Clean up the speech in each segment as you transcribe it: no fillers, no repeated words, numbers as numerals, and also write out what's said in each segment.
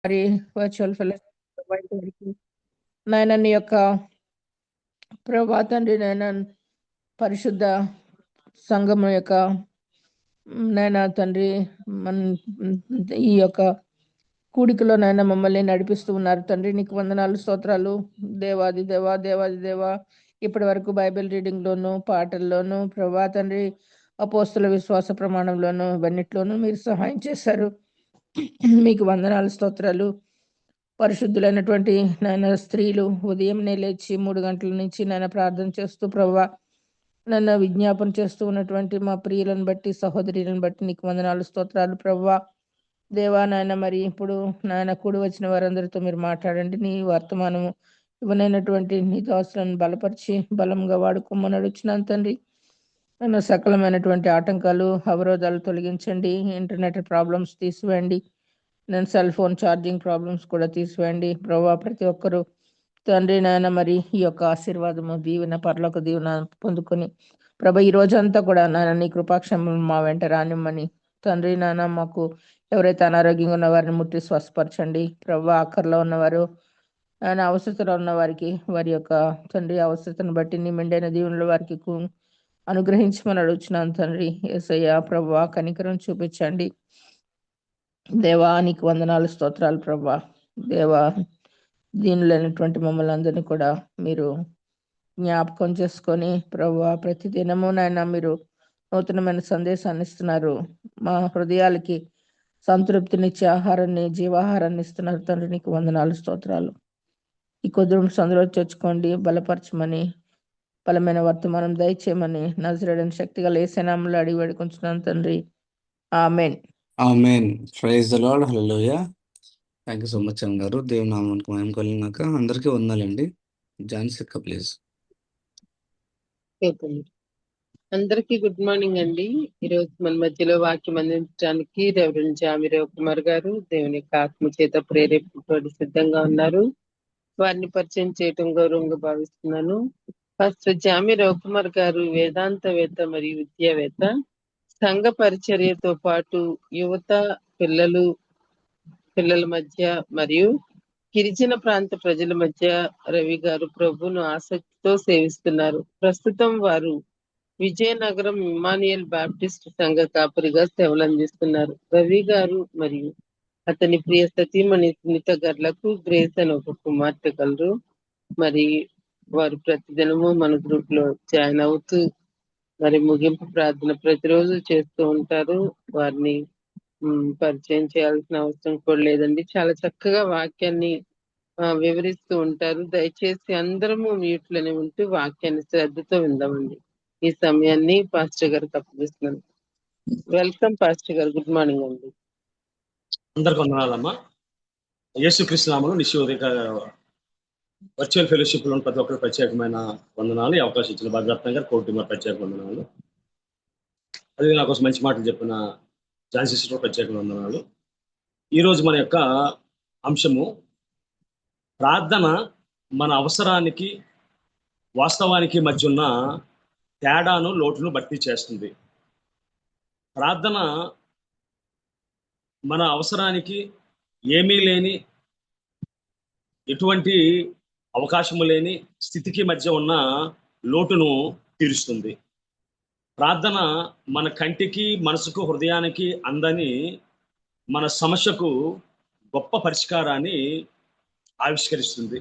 మరి virtual fellowship నాయన నీ యొక్క ప్రభా తండ్రి నాయన పరిశుద్ధ సంఘం యొక్క నాయన తండ్రి మన ఈ యొక్క కూడికలో నాయన మమ్మల్ని నడిపిస్తూ ఉన్నారు తండ్రి. నీకు వందనాలు, స్తోత్రాలు దేవాది దేవా, దేవాది దేవా. ఇప్పటి వరకు బైబిల్ రీడింగ్లోను, పాటల్లోను ప్రభా తండ్రి, అపోస్తుల విశ్వాస ప్రమాణంలోను ఇవన్నిట్లోనూ మీరు సహాయం చేశారు. మీకు వందనాలు, స్తోత్రాలు. పరిశుద్ధులైనటువంటి నాయన స్త్రీలు ఉదయం లేచి 3 గంటల నుంచి నాయన ప్రార్థన చేస్తూ ప్రభా నన్ను విజ్ఞాపన చేస్తూ ఉన్నటువంటి మా ప్రియులను బట్టి, సహోదరులను బట్టి నీకు వందనాలు, స్తోత్రాలు ప్రభా దేవా. నాయన మరి ఇప్పుడు నాయన కూడి వచ్చిన వారందరితో మీరు మాట్లాడండి. నీ వర్తమానము ఇవ్వనైనటువంటి నీ దాసులను బలపరిచి బలంగా వాడుకోమని అడుగుచున్నాను తండ్రి. నన్ను సకలమైనటువంటి ఆటంకాలు, అవరోధాలు తొలగించండి. ఇంటర్నెట్ ప్రాబ్లమ్స్ తీసివేయండి. నేను సెల్ ఫోన్ ఛార్జింగ్ ప్రాబ్లమ్స్ కూడా తీసివేయండి ప్రభా. ప్రతి ఒక్కరూ తండ్రి నాయన మరి ఈ యొక్క ఆశీర్వాదము, దీవెన, పరలోక దీవెన పొందుకొని ప్రభా ఈ రోజంతా కూడా నాయన నీ కృపాక్షేమం మా వెంట రానిమ్మని తండ్రి నాయన మాకు ఎవరైతే అనారోగ్యంగా ఉన్న వారిని ముట్టి స్వస్థపరచండి ప్రభా. ఆఖరిలో ఉన్నవారు ఆయన అవసరతలో ఉన్న వారికి వారి యొక్క తండ్రి అవసరతను బట్టి నీ మెండైన దీవెనలు వారికి అనుగ్రహించమని అడుగుచున్నాను తండ్రి. యేసయ్య ప్రభా కనికరం చూపించండి దేవా. నీకు వందనాలు, స్తోత్రాలు ప్రభా దేవా. దీనిలైనటువంటి మమ్మల్ని అందరినీ కూడా మీరు జ్ఞాపకం చేసుకొని ప్రభా ప్రతి దినము నాయన మీరు నూతనమైన సందేశాన్ని ఇస్తున్నారు. మా హృదయాలకి సంతృప్తినిచ్చే ఆహారాన్ని, జీవాహారాన్ని ఇస్తున్నారు తండ్రి. నీకు వందనాలు, స్తోత్రాలు. ఈ కొద్ది సందులో తెచ్చుకోండి, బలపరచమని, బలమైన వర్తమానం దయచేయమని నజరేయుడైన శక్తిగల యేసు నామములో అడిగి వేడుకొంచున్నాను తండ్రి. Amen. Amen. Praise the Lord. Hallelujah. Thank you so much అన్న గారు. దేవుని నామానికి మహిమ కలుగుగాక. అందరికీ వందనాలండి. ఝాన్సీ అక్క ప్లీజ్. అందరికీ గుడ్ మార్నింగ్ అండి. ఈరోజు మన మధ్యలో వాక్యం అందించడానికి రెవరెండ్ జామిరావు కుమార్ గారు దేవుని యొక్క ఆత్మ చేత ప్రేరేపించబడి సిద్ధంగా ఉన్నారు. వారిని పరిచయం చేయటం గౌరవంగా భావిస్తున్నాను. ఫస్ట్ జామిరావు కుమార్ గారు వేదాంతవేత్త మరియు విద్యావేత్త. సంఘ పరిచర్యతో పాటు యువత, పిల్లల మధ్య మరియు గిరిజన ప్రాంత ప్రజల మధ్య రవి గారు ప్రభును ఆసక్తితో సేవిస్తున్నారు. ప్రస్తుతం వారు విజయనగరం ఇమ్మానుయేల్ బాప్టిస్ట్ సంఘ కాపరిగా సేవలు అందిస్తున్నారు. రవి గారు మరియు అతని ప్రియ సతీమణి సునీత గారులకు గ్రేస్ అని ఒక కుమార్తె కలరు. మరి వారు ప్రతిదినము మన గ్రూప్ లో జాయిన్ అవుతూ మరి ముగింపు ప్రార్థన ప్రతిరోజు చేస్తూ ఉంటారు. వారిని పరిచయం చేయాల్సిన అవసరం కూడా లేదండి. చాలా చక్కగా వాక్యాన్ని వివరిస్తూ ఉంటారు. దయచేసి అందరము మ్యూట్లోనే ఉంటూ వాక్యాన్ని శ్రద్ధతో విందామండి. ఈ సమయాన్ని పాస్టర్ గారికి అప్పగిస్తున్నాను. వెల్కమ్ పాస్టర్ గారు. గుడ్ మార్నింగ్ అండి. అందరికి వందనాలమ్మా. యేసుక్రీస్తు నామములో నిశ్చయ వర్చువల్ ఫెలోషిప్ లో ప్రతి ఒక్కరికి ప్రత్యేకమైన వందనాలు. ఈ అవకాశం ఇచ్చిన భద్రత్నం గారు కోటి ప్రత్యేక వందనాలు. అదే నాకు మంచి మాటలు చెప్పిన ఝాన్సీ సిస్టర్ ప్రత్యేక వందనాలు. ఈరోజు మన యొక్క అంశము ప్రార్థన మన అవసరానికి వాస్తవానికి మధ్య ఉన్న తేడాను, లోటును భర్తీ చేస్తుంది. ప్రార్థన మన అవసరానికి ఏమీ లేని, ఎటువంటి అవకాశము లేని స్థితికి మధ్య ఉన్న లోటును తీరుస్తుంది. ప్రార్థన మన కంటికి, మనసుకు, హృదయానికి అందని మన సమస్యకు గొప్ప పరిష్కారాన్ని ఆవిష్కరిస్తుంది.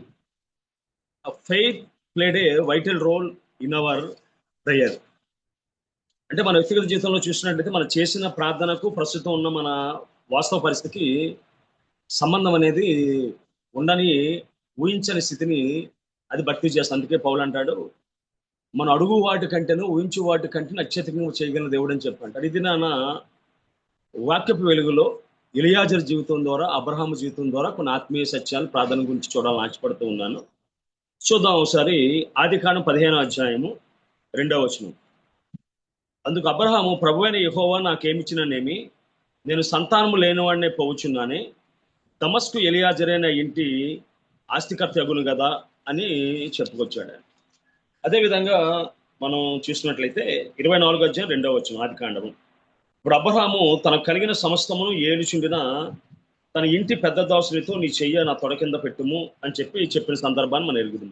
Faith played a vital role in our prayer. అంటే మన వ్యక్తిగత జీవితంలో చూసినట్లయితే మనం చేసిన ప్రార్థనకు ప్రస్తుతం ఉన్న మన వాస్తవ పరిస్థితికి సంబంధం అనేది ఉండని, ఊహించని స్థితిని అది భర్తీ చేస్తుంది. అందుకే పౌలు అంటాడు, మనం అడుగు వాటి కంటేను ఊహించు వాటి కంటే అత్యధికంగా చేయగలిగిన దేవుడు అని చెప్పంటాడు. ఇది నాన్న వాక్యపు వెలుగులో ఎలియాజరు జీవితం ద్వారా, అబ్రహాము జీవితం ద్వారా కొన్ని ఆత్మీయ సత్యాలు ప్రార్థన గురించి చూడాలని ఆశపడుతూ ఉన్నాను. చూద్దాం ఒకసారి. ఆదికాండం 15వ అధ్యాయము 2వ వచనం. అందుకు అబ్రహాము, ప్రభువైన యెహోవా నాకేమిచ్చిననేమి, నేను సంతానము లేనివాడినే పోవుచున్నానే, దమస్కు ఎలియాజరైన ఇంటి ఆస్తికర్త అగును కదా అని చెప్పుకొచ్చాడు. అదేవిధంగా మనం చూసినట్లయితే 24వ అధ్యాయం 2వ వచనం ఆదికాండము. ఇప్పుడు అబ్రహాము తనకు కలిగిన సమస్తమును ఏలుచుండిన తన ఇంటి పెద్ద దాసునితో నీ చెయ్య నా తొడ కింద పెట్టుము అని చెప్పిన సందర్భాన్ని మనం ఎరుగుదాం.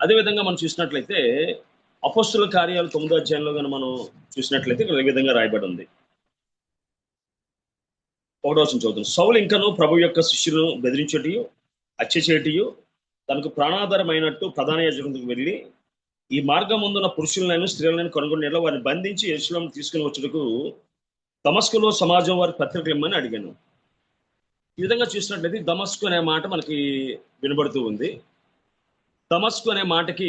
అదేవిధంగా మనం చూసినట్లయితే అపోస్తుల కార్యాలు 9వ అధ్యాయంలో కానీ మనం చూసినట్లయితే ఇక్కడ ఈ విధంగా రాయబడి ఉంది. 1వ వచనం చదువుతాం. సౌలు ఇంకను ప్రభు యొక్క శిష్యులను బెదిరించటియు హత్య చేయటియు తనకు ప్రాణాధారమైనట్టు ప్రధాన యాజకునికి వెళ్ళి ఈ మార్గం ముందున్న పురుషులనైనా స్త్రీలను కనుగొని వారిని బంధించి యెరూషలేము తీసుకుని వచ్చుటకు దమస్కులో సమాజం వారి పత్రికలు ఇమ్మని అడిగాను. ఈ విధంగా చూసినట్లయితే దమస్కు అనే మాట మనకి వినబడుతూ ఉంది. దమస్కు అనే మాటకి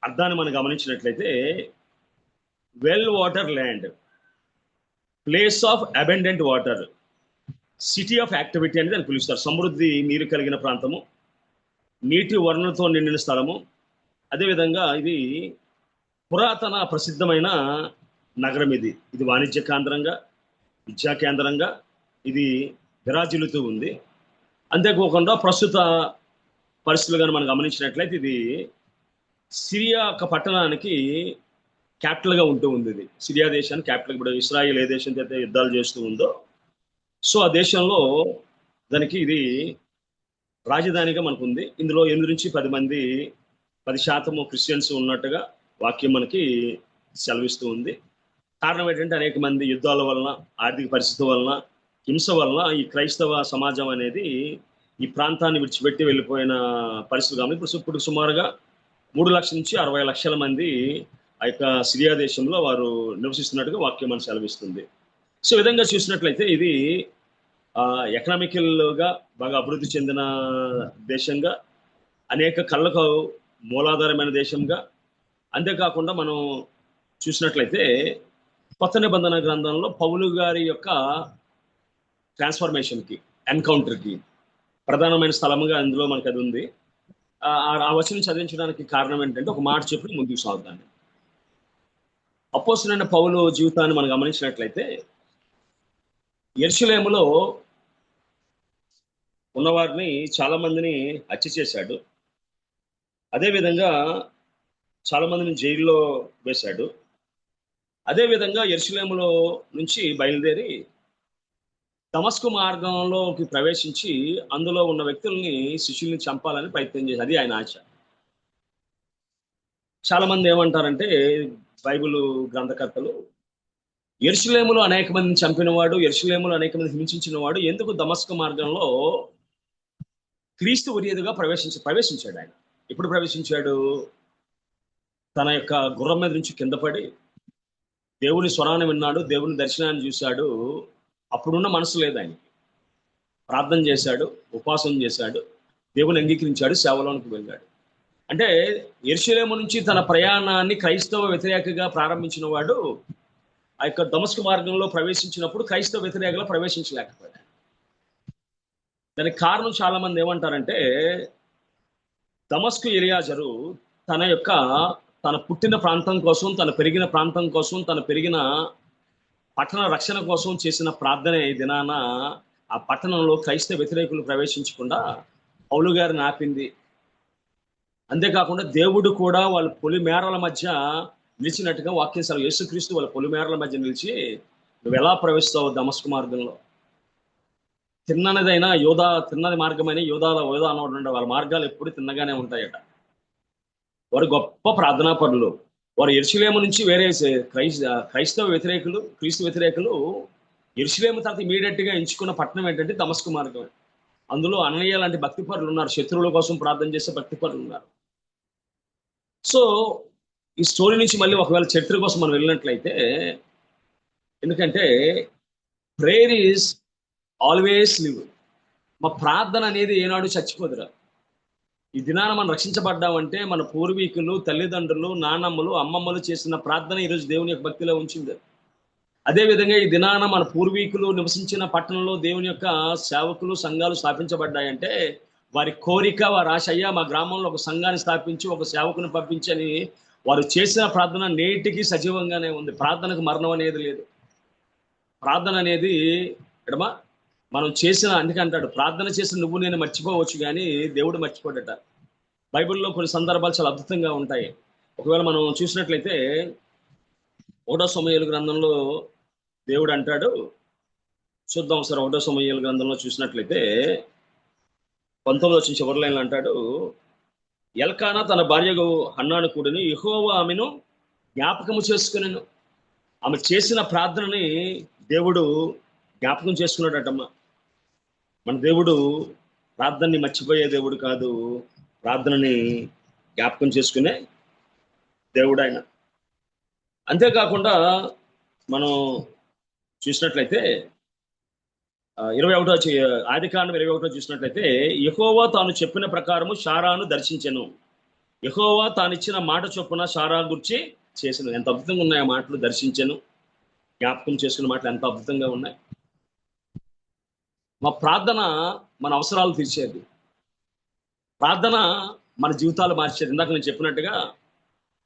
అర్థాన్ని మనం గమనించినట్లయితే well water land, place of abundant water, city of activity అనేది దాన్ని పిలుస్తారు. సమృద్ధి నీరు కలిగిన ప్రాంతము, నీటి వనరులతో నిండిన స్థలము. అదేవిధంగా ఇది పురాతన ప్రసిద్ధమైన నగరం. ఇది వాణిజ్య కేంద్రంగా, విద్యా కేంద్రంగా ఇది విరాజిల్లుతూ ఉంది. అంతేకాకుండా ప్రస్తుత పరిస్థితులు కానీ మనం గమనించినట్లయితే ఇది సిరియా ఒక పట్టణానికి క్యాపిటల్గా ఉంటూ ఉంది. ఇది సిరియా దేశానికి క్యాపిటల్. ఇప్పుడు ఇస్రాయేల్ ఏ దేశంతో అయితే యుద్ధాలు చేస్తూ ఉందో, సో ఆ దేశంలో దానికి ఇది రాజధానిగా మనకు ఉంది. ఇందులో 8 నుంచి 10% క్రిస్టియన్స్ ఉన్నట్టుగా వాక్యం మనకి సెలవిస్తూ ఉంది. కారణం ఏంటంటే అనేక మంది యుద్ధాల వలన, ఆర్థిక పరిస్థితి వలన, హింస వలన ఈ క్రైస్తవ సమాజం అనేది ఈ ప్రాంతాన్ని విడిచిపెట్టి వెళ్ళిపోయిన పరిస్థితులు. కాబట్టి ఇప్పుడు సుమారుగా 3 లక్షల నుంచి 60 లక్షల మంది ఆ యొక్క సిరియా దేశంలో వారు నివసిస్తున్నట్టుగా వాక్యం మనం సెలవిస్తుంది. సో ఈ విధంగా చూసినట్లయితే ఇది ఎకనామికల్గా బాగా అభివృద్ధి చెందిన దేశంగా, అనేక కళ్ళకు మూలాధారమైన దేశంగా, అంతేకాకుండా మనం చూసినట్లయితే కొత్త నిబంధన గ్రంథంలో పౌలు గారి యొక్క ట్రాన్స్ఫర్మేషన్కి, ఎన్కౌంటర్కి ప్రధానమైన స్థలముగా అందులో మనకు అది ఉంది. ఆ వచనం చదివించడానికి కారణం ఏంటంటే ఒక మాట చెప్పి ముందుకు సాగుతాను. అపోస్తలుడైన పౌలు జీవితాన్ని మనం గమనించినట్లయితే యెరూషలేములో ఉన్నవారిని చాలా మందిని హత్య చేశాడు. అదేవిధంగా చాలా మందిని జైల్లో వేశాడు. అదేవిధంగా యెరూషలేములో నుంచి బయలుదేరి దమస్కు మార్గంలోకి ప్రవేశించి అందులో ఉన్న వ్యక్తుల్ని, శిష్యుల్ని చంపాలని ప్రయత్నం చేశాడు. అది ఆయన ఆశ. చాలా మంది ఏమంటారంటే బైబిల్ గ్రంథకర్తలు, యెరూషలేములో అనేక మందిని చంపినవాడు, యెరూషలేములో అనేక మంది హింసించిన వాడు ఎందుకు దమస్కు మార్గంలో క్రీస్తు ఉరియదుగా ప్రవేశించాడు. ఆయన ఎప్పుడు ప్రవేశించాడు? తన యొక్క గుర్రం మీద నుంచి కింద పడి దేవుని స్వరాన్ని విన్నాడు, దేవుని దర్శనాన్ని చూశాడు. అప్పుడున్న మనసు లేదు ఆయనకి. ప్రార్థన చేశాడు, ఉపవాసం చేశాడు, దేవుని అంగీకరించాడు, సేవలోనికి వెళ్ళాడు. అంటే యెరూషలేము నుంచి తన ప్రయాణాన్ని క్రైస్తవ వ్యతిరేకగా ప్రారంభించిన వాడు ఆ యొక్క దమస్కు మార్గంలో ప్రవేశించినప్పుడు క్రైస్తవ వ్యతిరేకగా ప్రవేశించలేకపోయాడు. దానికి కారణం చాలా మంది ఏమంటారంటే దమస్కు ఎలియాజరు తన పుట్టిన ప్రాంతం కోసం, తన పెరిగిన ప్రాంతం కోసం, తన పెరిగిన పట్టణ రక్షణ కోసం చేసిన ప్రార్థనే ఈ దినాన ఆ పట్టణంలో క్రైస్తవ వ్యతిరేకులు ప్రవేశించకుండా పౌలు గారిని ఆపింది. అంతేకాకుండా దేవుడు కూడా వాళ్ళ పొలిమేరల మధ్య నిలిచినట్టుగా వాక్యం సెలవు. యేసుక్రీస్తు వాళ్ళ పొలిమేరల మధ్య నిలిచి నువ్వు ఎలా ప్రవేశిస్తావు దమస్కు మార్గంలో? తిన్నది మార్గమైన యోధా అనవడం, వాళ్ళ మార్గాలు ఎప్పుడు తిన్నగానే ఉంటాయట. వారు గొప్ప ప్రార్థనాపరులు. వారు యెరూషలేము నుంచి వేరే క్రైస్తవ వ్యతిరేకులు, క్రీస్తు వ్యతిరేకులు యెరూషలేము తర్వాత ఇమీడియట్ గా ఎంచుకున్న పట్టణం ఏంటంటే దమస్కు మార్గం. అందులో అననీయ లాంటి భక్తిపరులు ఉన్నారు, శత్రువుల కోసం ప్రార్థన చేసే భక్తిపరులు ఉన్నారు. సో ఈ స్టోరీ నుంచి మళ్ళీ ఒకవేళ చరిత్ర కోసం మనం వెళ్ళినట్లయితే, ఎందుకంటే ప్రేయర్ ఈజ్ ఆల్వేస్ లివ్. మా ప్రార్థన అనేది ఏనాడు చచ్చిపోదురా. ఈ దినాన మనం రక్షించబడ్డామంటే మన పూర్వీకులు, తల్లిదండ్రులు, నాన్నమ్మలు, అమ్మమ్మలు చేసిన ప్రార్థన ఈరోజు దేవుని యొక్క భక్తిలో ఉంచింది. అదేవిధంగా ఈ దినాన మన పూర్వీకులు నివసించిన పట్టణంలో దేవుని యొక్క సేవకులు, సంఘాలు స్థాపించబడ్డాయంటే వారి కోరిక, వారి ఆశ, అయ్యా మా గ్రామంలో ఒక సంఘాన్ని స్థాపించి ఒక సేవకుని పంపించని వారు చేసిన ప్రార్థన నేటికి సజీవంగానే ఉంది. ప్రార్థనకు మరణం అనేది లేదు. ప్రార్థన అనేది ఎడమా మనం చేసిన, అందుకే అంటాడు ప్రార్థన చేసిన నువ్వు నేను మర్చిపోవచ్చు కానీ దేవుడు మర్చిపోడట. బైబిల్లో కొన్ని సందర్భాలు చాలా అద్భుతంగా ఉంటాయి. ఒకవేళ మనం చూసినట్లయితే 1వ సమూయేలు గ్రంథంలో దేవుడు అంటాడు, చూద్దాం సార్. 1వ సమూయేలు గ్రంథంలో చూసినట్లయితే 19 చివరి లైన్లో అంటాడు, ఎల్కానా తన భార్యకు హన్నాను కూడని యెహోవా ఆమెను జ్ఞాపకము చేసుకునేను. ఆమె చేసిన ప్రార్థనని దేవుడు జ్ఞాపకం చేసుకున్నాడటమ్మా. మన దేవుడు ప్రార్థనని మర్చిపోయే దేవుడు కాదు, ప్రార్థనని జ్ఞాపకం చేసుకునే దేవుడు ఆయన. అంతేకాకుండా మనం చూసినట్లయితే 21 ఆదికాండం 21 చూసినట్లయితే, యెహోవా తాను చెప్పిన ప్రకారము షారాను దర్శించెను. యెహోవా తాను ఇచ్చిన మాట చొప్పున షారా గురించి చేసిన. ఎంత అద్భుతంగా ఉన్నాయి ఆ మాటలు. దర్శించెను, జ్ఞాపకం చేసుకున్న మాటలు ఎంత అద్భుతంగా ఉన్నాయి. మా ప్రార్థన మన అవసరాలు తీర్చేది, ప్రార్థన మన జీవితాలు మార్చేది. ఇందాక నేను చెప్పినట్టుగా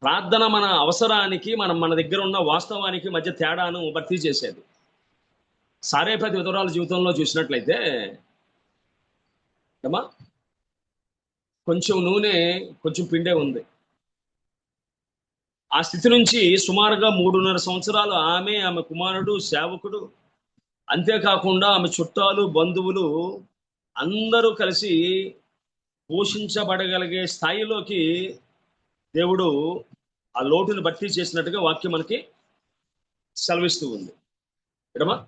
ప్రార్థన మన అవసరానికి మన దగ్గర ఉన్న వాస్తవానికి మధ్య తేడాను భర్తీ చేసేది. సారేపతి విధవరాల జీవితంలో చూసినట్లయితే ఏమా కొంచెం నూనె కొంచెం పిండే ఉంది. ఆ స్థితి నుంచి సుమారుగా 3.5 సంవత్సరాలు ఆమె కుమారుడు సేవకుడు, అంతేకాకుండా ఆమె చుట్టాలు బంధువులు అందరూ కలిసి పోషించబడగలిగే స్థాయిలోకి దేవుడు ఆ లోటును భర్తీ చేసినట్టుగా వాక్యం మనకి సెలవిస్తూ ఉంది. ఏమా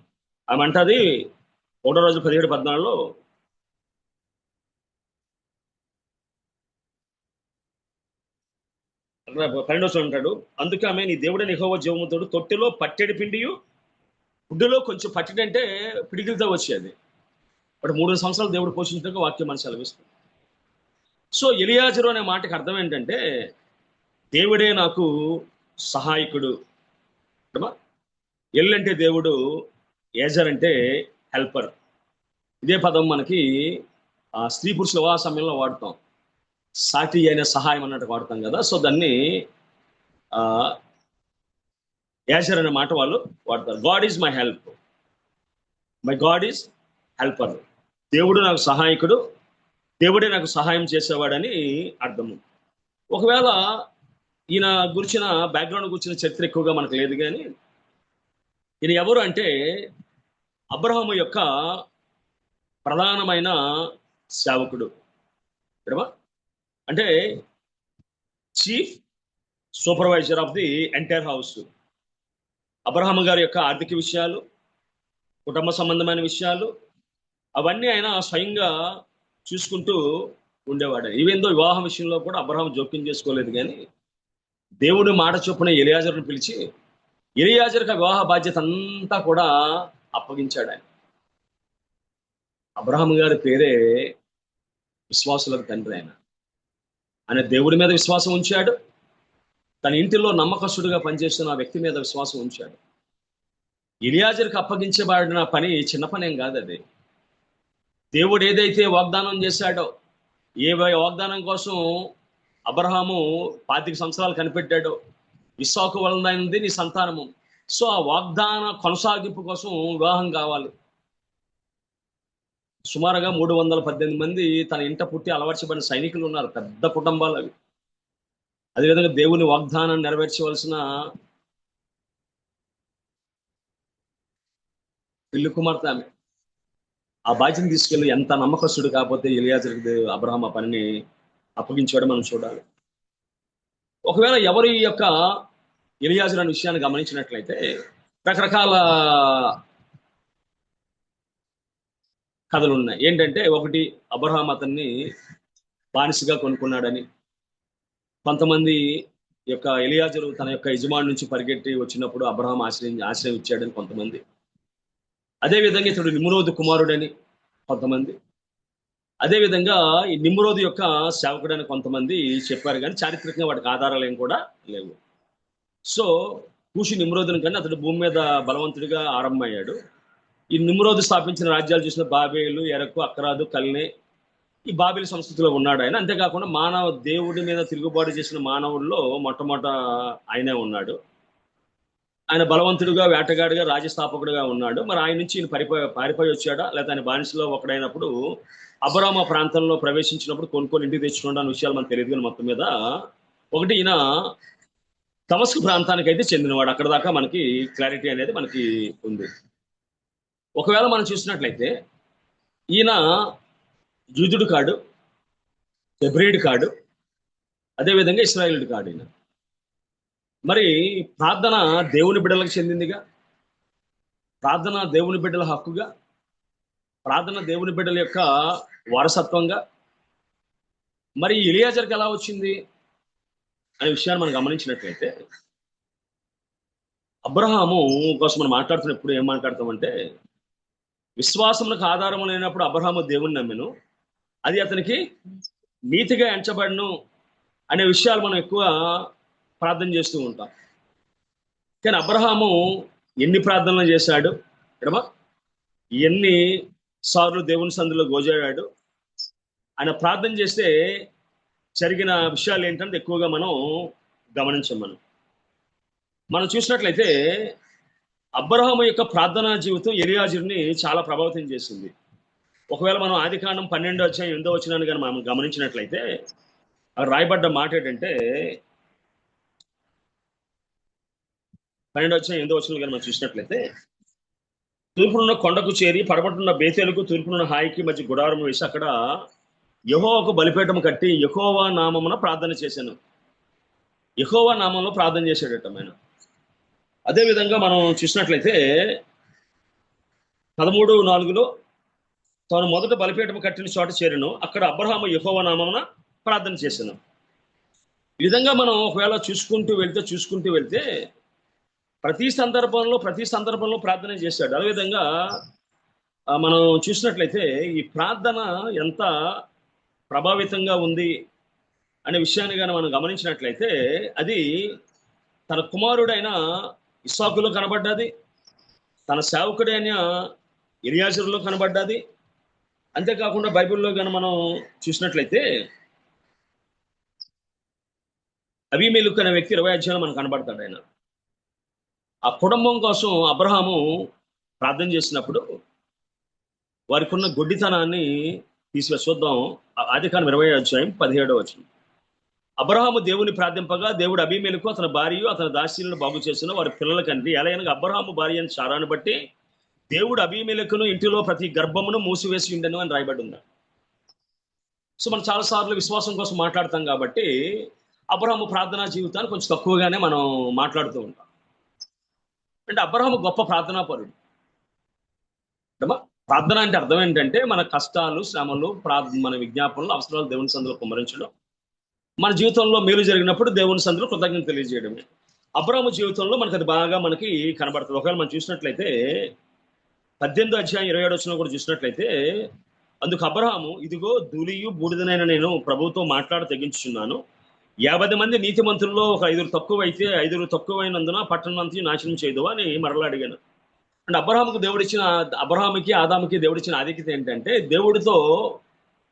ఆమె అంటది 1వ రోజు 17-14లో, అంటాడు, అందుకే ఆమె నీ దేవుడైన యెహోవా జీవముతోడు తొట్టెలో పట్టెడి పిండియు గుడ్డులో కొంచెం పట్టెడి అంటే పిడికిలతో వచ్చేది. బట్ 3 సంవత్సరాలు దేవుడు పోషించడానికి వాక్యం మనం సెలవిస్తుంది. సో ఎలియాజరు అనే మాటకి అర్థం ఏంటంటే దేవుడే నాకు సహాయకుడు. ఎల్ అంటే దేవుడు, ఏజర్ అంటే హెల్పర్. ఇదే పదం మనకి స్త్రీ పురుషుల వివాహ సమయంలో వాడతాం. సాటి అయిన సహాయం అన్నట్టు వాడతాం కదా. సో దాన్ని ఏజర్ అనే మాట వాళ్ళు వాడతారు. God is my help, my God is helper. దేవుడు నాకు సహాయకుడు, దేవుడే నాకు సహాయం చేసేవాడని అర్థము. ఒకవేళ ఈయన గురించిన బ్యాక్గ్రౌండ్ గురించిన చరిత్ర ఎక్కువగా మనకు లేదు, కానీ ఈయన ఎవరు అంటే అబ్రహాము యొక్క ప్రధానమైన సేవకుడు. అంటే chief supervisor of the entire house. Abraham గారి యొక్క ఆర్థిక విషయాలు, కుటుంబ సంబంధమైన విషయాలు అవన్నీ ఆయన స్వయంగా చూసుకుంటూ ఉండేవాడు. ఈవెందో వివాహం విషయంలో కూడా అబ్రహాం జోక్యం చేసుకోలేదు, కానీ దేవుడు మాట చొప్పున ఎలియాజరును పిలిచి ఎలియాజరుకు వివాహ బాధ్యత అంతా కూడా అప్పగించాడు ఆయన. అబ్రహాం గారి పేరే విశ్వాసులకు తండ్రి. ఆయన దేవుడి మీద విశ్వాసం ఉంచాడు, తన ఇంటిలో నమ్మకస్తుడిగా పనిచేస్తున్న ఆ వ్యక్తి మీద విశ్వాసం ఉంచాడు. ఎలియాజరుకు అప్పగించబడిన పని చిన్న పని ఏం కాదు. అది దేవుడు ఏదైతే వాగ్దానం చేశాడో, ఏ వాగ్దానం కోసం అబ్రహాము 25 సంవత్సరాలు కనిపెట్టాడో, ఇస్సాకు వలనైనది నీ సంతానము. సో ఆ వాగ్దాన కొనసాగింపు కోసం వివాహం కావాలి. సుమారుగా 318 మంది తన ఇంట పుట్టి అలవర్చబడిన సైనికులు ఉన్నారు, పెద్ద కుటుంబాలు అవి. అదేవిధంగా దేవుని వాగ్దానం నెరవేర్చవలసిన పిల్లి కుమార్తె ఆమె. ఆ బాధ్యతను తీసుకెళ్ళి ఎంత నమ్మకస్తుడు కాకపోతే ఎలియాజరుకు అబ్రహాం ఆ పనిని అప్పగించాడు మనం చూడాలి. ఒకవేళ ఎవరు ఈ యొక్క ఎలియాజరు అనే విషయాన్ని గమనించినట్లయితే రకరకాల కథలు ఉన్నాయి. ఏంటంటే, ఒకటి అబ్రహాం అతన్ని బానిసగా కొనుక్కున్నాడని, కొంతమంది యొక్క ఎలియాజరు తన యొక్క యజమాని నుంచి పరిగెట్టి వచ్చినప్పుడు అబ్రహాం ఆశ్రయం ఇచ్చాడని కొంతమంది, అదేవిధంగా ఇతడు నిమ్రోదు కుమారుడని కొంతమంది, అదేవిధంగా ఈ నిమ్రోదు యొక్క సేవకుడని కొంతమంది చెప్పారు, కానీ చారిత్రకంగా వాటికి ఆధారాలు ఏం కూడా లేవు. సో కూషు నిమ్రోదుని కానీ అతడు భూమి మీద బలవంతుడిగా ఆరంభమయ్యాడు. ఈ నిమ్రోదు స్థాపించిన రాజ్యాలు చూసిన బాబేలు, ఎరకు, అక్రాదు, కల్నే, ఈ బాబేలు సంస్కృతిలో ఉన్నాడు ఆయన. అంతేకాకుండా దేవుడి మీద తిరుగుబాటు చేసిన మానవుల్లో మొట్టమొదట ఆయనే ఉన్నాడు. ఆయన బలవంతుడిగా, వేటగాడిగా, రాజ్యస్థాపకుడిగా ఉన్నాడు. మరి ఆయన నుంచి ఈయన పారిపోయి వచ్చాడా, లేదా ఆయన బానిసలో ఒకడైనప్పుడు అబ్రహాము ప్రాంతంలో ప్రవేశించినప్పుడు కొనుక్కొని ఇంటికి తెచ్చుకోవడం అనే విషయాలు మనకు తెలియదు. కానీ మొత్తం మీద ఒకటి ఈయన దమస్కు ప్రాంతానికి అయితే చెందినవాడు. అక్కడ దాకా మనకి క్లారిటీ అనేది మనకి ఉంది. ఒకవేళ మనం చూసినట్లయితే ఈయన యూదుడు కాడు, హెబ్రీయుడు కాడు, అదేవిధంగా ఇశ్రాయేలుడు కాడు. ఈయన మరి ప్రార్థన దేవుని బిడ్డలకు చెందిందిగా, ప్రార్థన దేవుని బిడ్డల హక్కుగా, ప్రార్థన దేవుని బిడ్డల యొక్క వారసత్వంగా. మరి ఎలియాజర్కి ఎలా వచ్చింది అనే విషయాన్ని మనం గమనించినట్లయితే, అబ్రహాము కోసం మనం మాట్లాడుతున్నప్పుడు ఏం మాట్లాడతామంటే, విశ్వాసములకు ఆధారం లేనప్పుడు అబ్రహాము దేవుని నమ్మెను, అది అతనికి నీతిగా ఎంచబడను అనే విషయాలు మనం ఎక్కువ ప్రార్థన చేస్తూ ఉంటాం. కానీ అబ్రహాము ఎన్ని ప్రార్థనలు చేశాడు ఎడమా, ఎన్ని సార్లు దేవుని సందులో గోజాడాడు, ఆయన ప్రార్థన చేస్తే జరిగిన విషయాలు ఏంటంటే ఎక్కువగా మనం గమనించాం. మనం చూసినట్లయితే అబ్రహాము యొక్క ప్రార్థనా జీవితం ఎలియాజరుని చాలా ప్రభావితం చేసింది. ఒకవేళ మనం ఆదికాండం 12వ అధ్యాయం 8వ వచనాన్ని కానీ మనం గమనించినట్లయితే అక్కడ రాయబడ్డ మాట ఏంటంటే, 12వ అధ్యాయం 8వ వచనం కానీ మనం చూసినట్లయితే, తూర్పునున్న కొండకు చేరి పడమటున్న బేతేలుకు తూర్పునున్న హాయికి మధ్య గుడారం వేసి అక్కడ యెహోవాకు బలిపీఠం కట్టి యెహోవా నామమున ప్రార్థన చేశాను. యెహోవా నామంలో ప్రార్థన చేశాడట ఆయన. అదేవిధంగా మనం చూసినట్లయితే 13:4 తాను మొదట బలిపీఠం కట్టిన చోట చేరను, అక్కడ అబ్రహాము యెహోవా నామమున ప్రార్థన చేశాను. ఈ విధంగా మనం ఒకవేళ చూసుకుంటూ వెళ్తే ప్రతి సందర్భంలో ప్రార్థన చేశాడు. అదేవిధంగా మనం చూసినట్లయితే ఈ ప్రార్థన ఎంత ప్రభావితంగా ఉంది అనే విషయాన్ని కానీ మనం గమనించినట్లయితే, అది తన కుమారుడైన ఇస్సాకులో కనబడ్డది, తన సేవకుడైన ఎలియాజరులో కనబడ్డది. అంతేకాకుండా బైబిల్లో కానీ మనం చూసినట్లయితే అబీమెలెకు అనే వ్యక్తి 20వ అధ్యాయంలో మనకు కనబడతాడు. ఆయన ఆ కుటుంబం కోసం అబ్రహాము ప్రార్థన చేసినప్పుడు వారికి ఉన్న గొడ్డితనాన్ని చూద్దాం. ఆదికాండం 20వ అధ్యాయం 17వ వచనం. అబ్రహాము దేవుని ప్రార్థింపగా దేవుడు అబీమెలెకు అతని భార్య అతని దాసీలను బాగు చేసిన వారి పిల్లల కంటే ఎలాగనగా అబ్రహాము భార్య అని సారాన్ని బట్టి దేవుడు అబీమెలెకును ఇంటిలో ప్రతి గర్భమును మూసివేసి ఉండను అని రాయబడి ఉంది. సో మనం చాలాసార్లు విశ్వాసం కోసం మాట్లాడతాం కాబట్టి అబ్రహాము ప్రార్థనా జీవితాన్ని కొంచెం తక్కువగానే మనం మాట్లాడుతూ ఉంటాం. అంటే అబ్రహాము గొప్ప ప్రార్థనాపరుడు. ప్రార్థన అంటే అర్థం ఏంటంటే మన కష్టాలు, శ్రమలు, మన విజ్ఞాపనలు, అవసరాలు దేవుని సందులో కుమ్మరించడం, మన జీవితంలో మేలు జరిగినప్పుడు దేవుని సందులో కృతజ్ఞత తెలియజేయడమే. అబ్రహాము జీవితంలో మనకు అది బాగా మనకి కనబడుతుంది. ఒకవేళ మనం చూసినట్లయితే 18వ అధ్యాయం 27వ వచనం కూడా చూసినట్లయితే, అందుకు అబ్రహాము, ఇదిగో ధూళియు బూడిదనైన నేను ప్రభువుతో మాట్లాడి తెగించుచున్నాను, 50 మంది నీతిమంతుల్లో ఒక 5 తక్కువైతే 5 తక్కువైనందున పట్టణమంతా నాశనం చేయదు అని మరలా అడిగాను. అంటే అబ్రహాముకి ఆదాముకి దేవుడిచ్చిన ఆధిక్యత ఏంటంటే దేవుడితో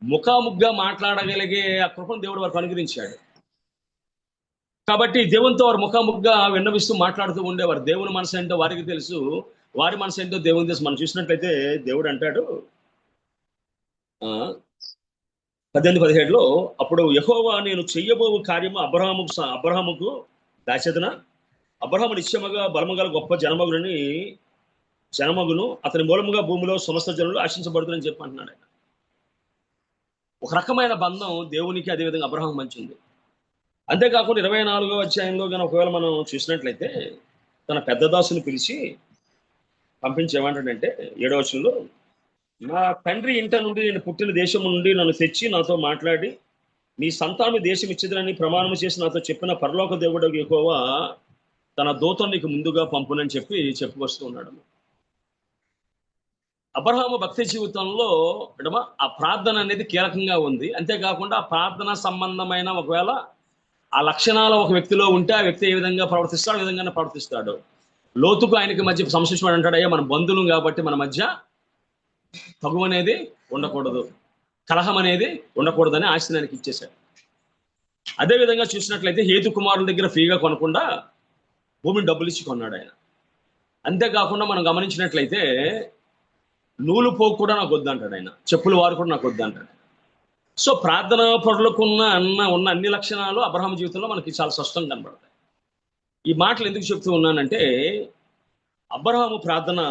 ముఖాముగ్గా మాట్లాడగలిగే ఆ కృపను దేవుడు వారికి అనుగ్రహించాడు. కాబట్టి దేవునితో వారు ముఖాముగ్గా విన్నవిస్తూ మాట్లాడుతూ ఉండేవారు. దేవుని మనసు ఏంటో వారికి తెలుసు, వారి మనసు ఏంటో దేవుని తెలుసు. మనం చూసినట్లయితే దేవుడు అంటాడు 18:17లో, అప్పుడు యెహోవా నేను చెయ్యబోవు కార్యము అబ్రహాముకు దాచేదన, అబ్రహాము నిశ్చయముగా బలముగల గొప్ప జనమగును, అతని మూలముగా భూమిలో సమస్త జనులు ఆశించబడుతుందని చెప్పి అంటున్నాడు ఆయన. ఒక రకమైన బంధం దేవునికి అదేవిధంగా అబ్రహాము మంచింది. అంతేకాకుండా 24వ అధ్యాయంలో కానీ ఒకవేళ మనం చూసినట్లయితే తన పెద్ద దాసుని పిలిచి పంపించి ఏమంటాడంటే 7వ వచనంలో, నా తండ్రి ఇంట నుండి నేను పుట్టిన దేశం నుండి నన్ను తెచ్చి నాతో మాట్లాడి నీ సంతానం దేశం ఇచ్చిదని ప్రమాణం చేసి నాతో చెప్పిన పరలోక దేవుడు యెహోవా తన దూతను నీకు ముందుగా పంపునని చెప్పుకొస్తూ ఉన్నాడు. అబ్రహాము భక్తి జీవితంలో ఆ ప్రార్థన అనేది కీలకంగా ఉంది. అంతేకాకుండా ఆ ప్రార్థన సంబంధమైన ఒకవేళ ఆ లక్షణాలు ఒక వ్యక్తిలో ఉంటే ఆ వ్యక్తి ఏ విధంగా ప్రవర్తిస్తాడు, ఆ విధంగానే ప్రవర్తిస్తాడు. లోతుకు ఆయనకి మధ్య సంశిష్యుడు అంటాడు, అయ్యా మన బంధువులు కాబట్టి మన మధ్య తగువ అనేది ఉండకూడదు, కలహం అనేది ఉండకూడదని ఆస్తిని ఆయనకి ఇచ్చేశాడు. అదేవిధంగా చూసినట్లయితే హేతు కుమారుల దగ్గర ఫ్రీగా కొనకుండా భూమిని డబ్బులు ఇచ్చి కొన్నాడు ఆయన. అంతేకాకుండా మనం గమనించినట్లయితే నూలు పోగు కూడా నాకు వద్దంటాడు ఆయన, చెప్పులు వారు కూడా నాకు వద్దంటాడు. సో ప్రార్థనా పరులకు ఉన్న అన్ని లక్షణాలు అబ్రహాము జీవితంలో మనకి చాలా స్పష్టంగా కనబడతాయి. ఈ మాటలు ఎందుకు చెప్తూ ఉన్నానంటే అబ్రహాము ప్రార్థన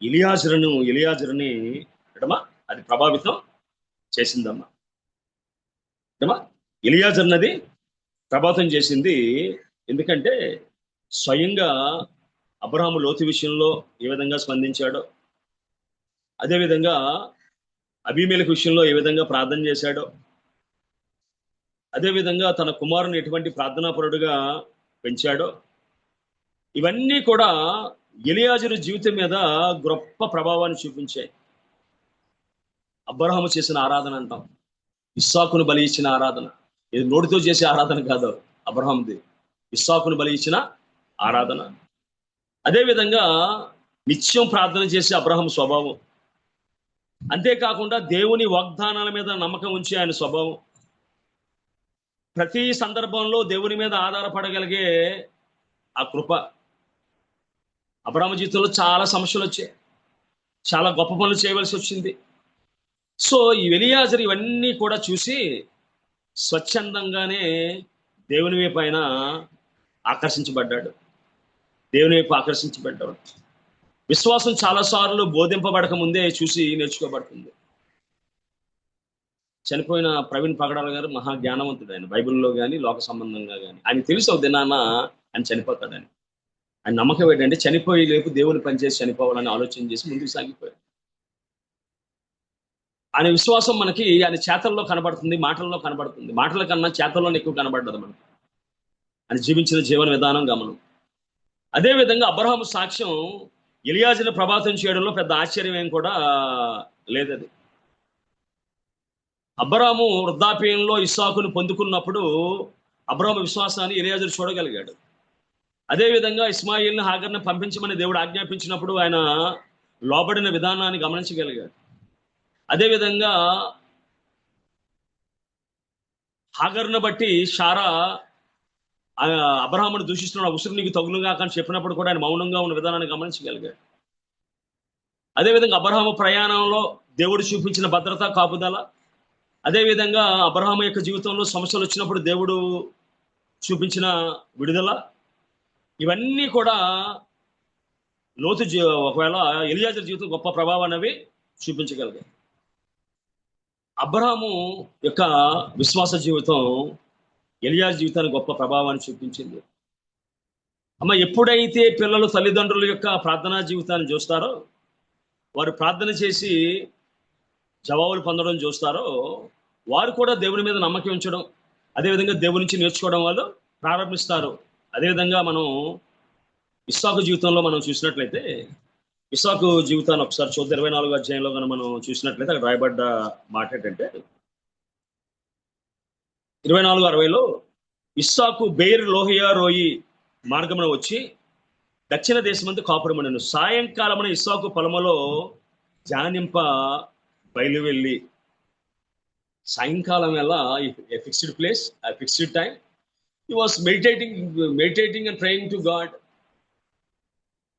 ఎలియాజరుని ఎడమా అది ప్రభావితం చేసిందమ్మా. ఎడమా ఎలియాజర్నది ప్రభావితం చేసింది. ఎందుకంటే స్వయంగా అబ్రహాము లోతు విషయంలో ఏ విధంగా స్పందించాడో, అదేవిధంగా అబీమెలెకు విషయంలో ఏ విధంగా ప్రార్థన చేశాడో, అదేవిధంగా తన కుమారుని ఎటువంటి ప్రార్థనాపరుడుగా పెంచాడో, ఇవన్నీ కూడా ఎలియాజరు జీవితం మీద గొప్ప ప్రభావాన్ని చూపించాయి. అబ్రహాము చేసిన ఆరాధన అంటాం, ఇస్సాకును బలి ఇచ్చిన ఆరాధన. ఇది నోటితో చేసే ఆరాధన కాదు అబ్రహాంది, ఇస్సాకును బలి ఇచ్చిన ఆరాధన. అదేవిధంగా నిత్యం ప్రార్థన చేసే అబ్రహాం స్వభావం, అంతేకాకుండా దేవుని వాగ్దానాల మీద నమ్మకం ఉంచే ఆయన స్వభావం, ప్రతి సందర్భంలో దేవుని మీద ఆధారపడగలిగే ఆ కృప. అబ్రహాము జీవితంలో చాలా సమస్యలు వచ్చాయి, చాలా గొప్ప పనులు చేయవలసి వచ్చింది. సో ఈ ఎలియాజరు ఇవన్నీ కూడా చూసి స్వచ్ఛందంగానే దేవుని వైపు ఆయన ఆకర్షించబడ్డాడు. విశ్వాసం చాలాసార్లు బోధింపబడక ముందే చూసి నేర్చుకోబడుతుంది. చనిపోయిన ప్రవీణ్ పగడాల గారు మహా జ్ఞానవంతుడు. ఆయన బైబిల్లో కానీ లోక సంబంధంగా కానీ ఆయన తెలుసు ఒక దినాన ఆయన చనిపోతాడని. ఆయన నమ్మకం ఏంటంటే చనిపోయి లేపు దేవుని పనిచేసి చనిపోవాలని ఆలోచన చేసి ముందుకు సాగిపోయాడు. ఆయన విశ్వాసం మనకి ఆయన చేతల్లో కనబడుతుంది, మాటల్లో కనబడుతుంది. మాటల కన్నా చేతల్లోనే ఎక్కువ కనబడ్డది మనకి ఆయన జీవించిన జీవన విధానం గమనం. అదేవిధంగా అబ్రహాము సాక్ష్యం ఎలియాజరుని ప్రభావితం చేయడంలో పెద్ద ఆశ్చర్యం ఏం కూడా లేదది. అబ్రహాము వృద్ధాప్యంలో ఇస్సాకును పొందుకున్నప్పుడు అబ్రహాము విశ్వాసాన్ని ఎలియాజరు చూడగలిగాడు. అదేవిధంగా ఇస్మాయిల్ని హాగర్ని పంపించమని దేవుడు ఆజ్ఞాపించినప్పుడు ఆయన లోబడిన విధానాన్ని గమనించగలిగాడు. అదేవిధంగా హాగర్ను బట్టి షారా అబ్రహామును దూషిస్తున్న ఉసురు నీకు తగులుగా కానీ చెప్పినప్పుడు కూడా ఆయన మౌనంగా ఉన్న విధానాన్ని గమనించగలిగాడు. అదేవిధంగా అబ్రహాము ప్రయాణంలో దేవుడు చూపించిన భద్రత, కాపుదల, అదేవిధంగా అబ్రహాము యొక్క జీవితంలో సమస్యలు వచ్చినప్పుడు దేవుడు చూపించిన విడుదల, ఇవన్నీ కూడా లోతు ఒకవేళ ఎలియాజరు జీవితం గొప్ప ప్రభావాన్ని అవి చూపించగలిగాయి. అబ్రహాము యొక్క విశ్వాస జీవితం ఎలియాజరు జీవితానికి గొప్ప ప్రభావాన్ని చూపించింది. అమ్మ, ఎప్పుడైతే పిల్లలు తల్లిదండ్రుల యొక్క ప్రార్థనా జీవితాన్ని చూస్తారో, వారు ప్రార్థన చేసి జవాబులు పొందడం చూస్తారో, వారు కూడా దేవుని మీద నమ్మకం ఉంచడం, అదేవిధంగా దేవుని నుంచి నేర్చుకోవడం వాళ్ళు ప్రారంభిస్తారు. అదేవిధంగా మనం ఇస్సాకు జీవితంలో మనం చూసినట్లయితే, ఇస్సాకు జీవితాన్ని ఒకసారి చూద్దాం. 24వ అధ్యాయంలో కనుక మనం చూసినట్లయితే అక్కడ రాయబడ్డ మాట ఏంటంటే 24:60లో ఇస్సాకు బెయిర్ లోహియా రోయి మార్గమున వచ్చి దక్షిణ దేశమంతా కాపురమనెను. సాయంకాలమున ఇస్సాకు పొలములో ధ్యానింప బయలువెళ్ళి. సాయంకాలం వేళ fixed place, fixed time, he was meditating and praying to God.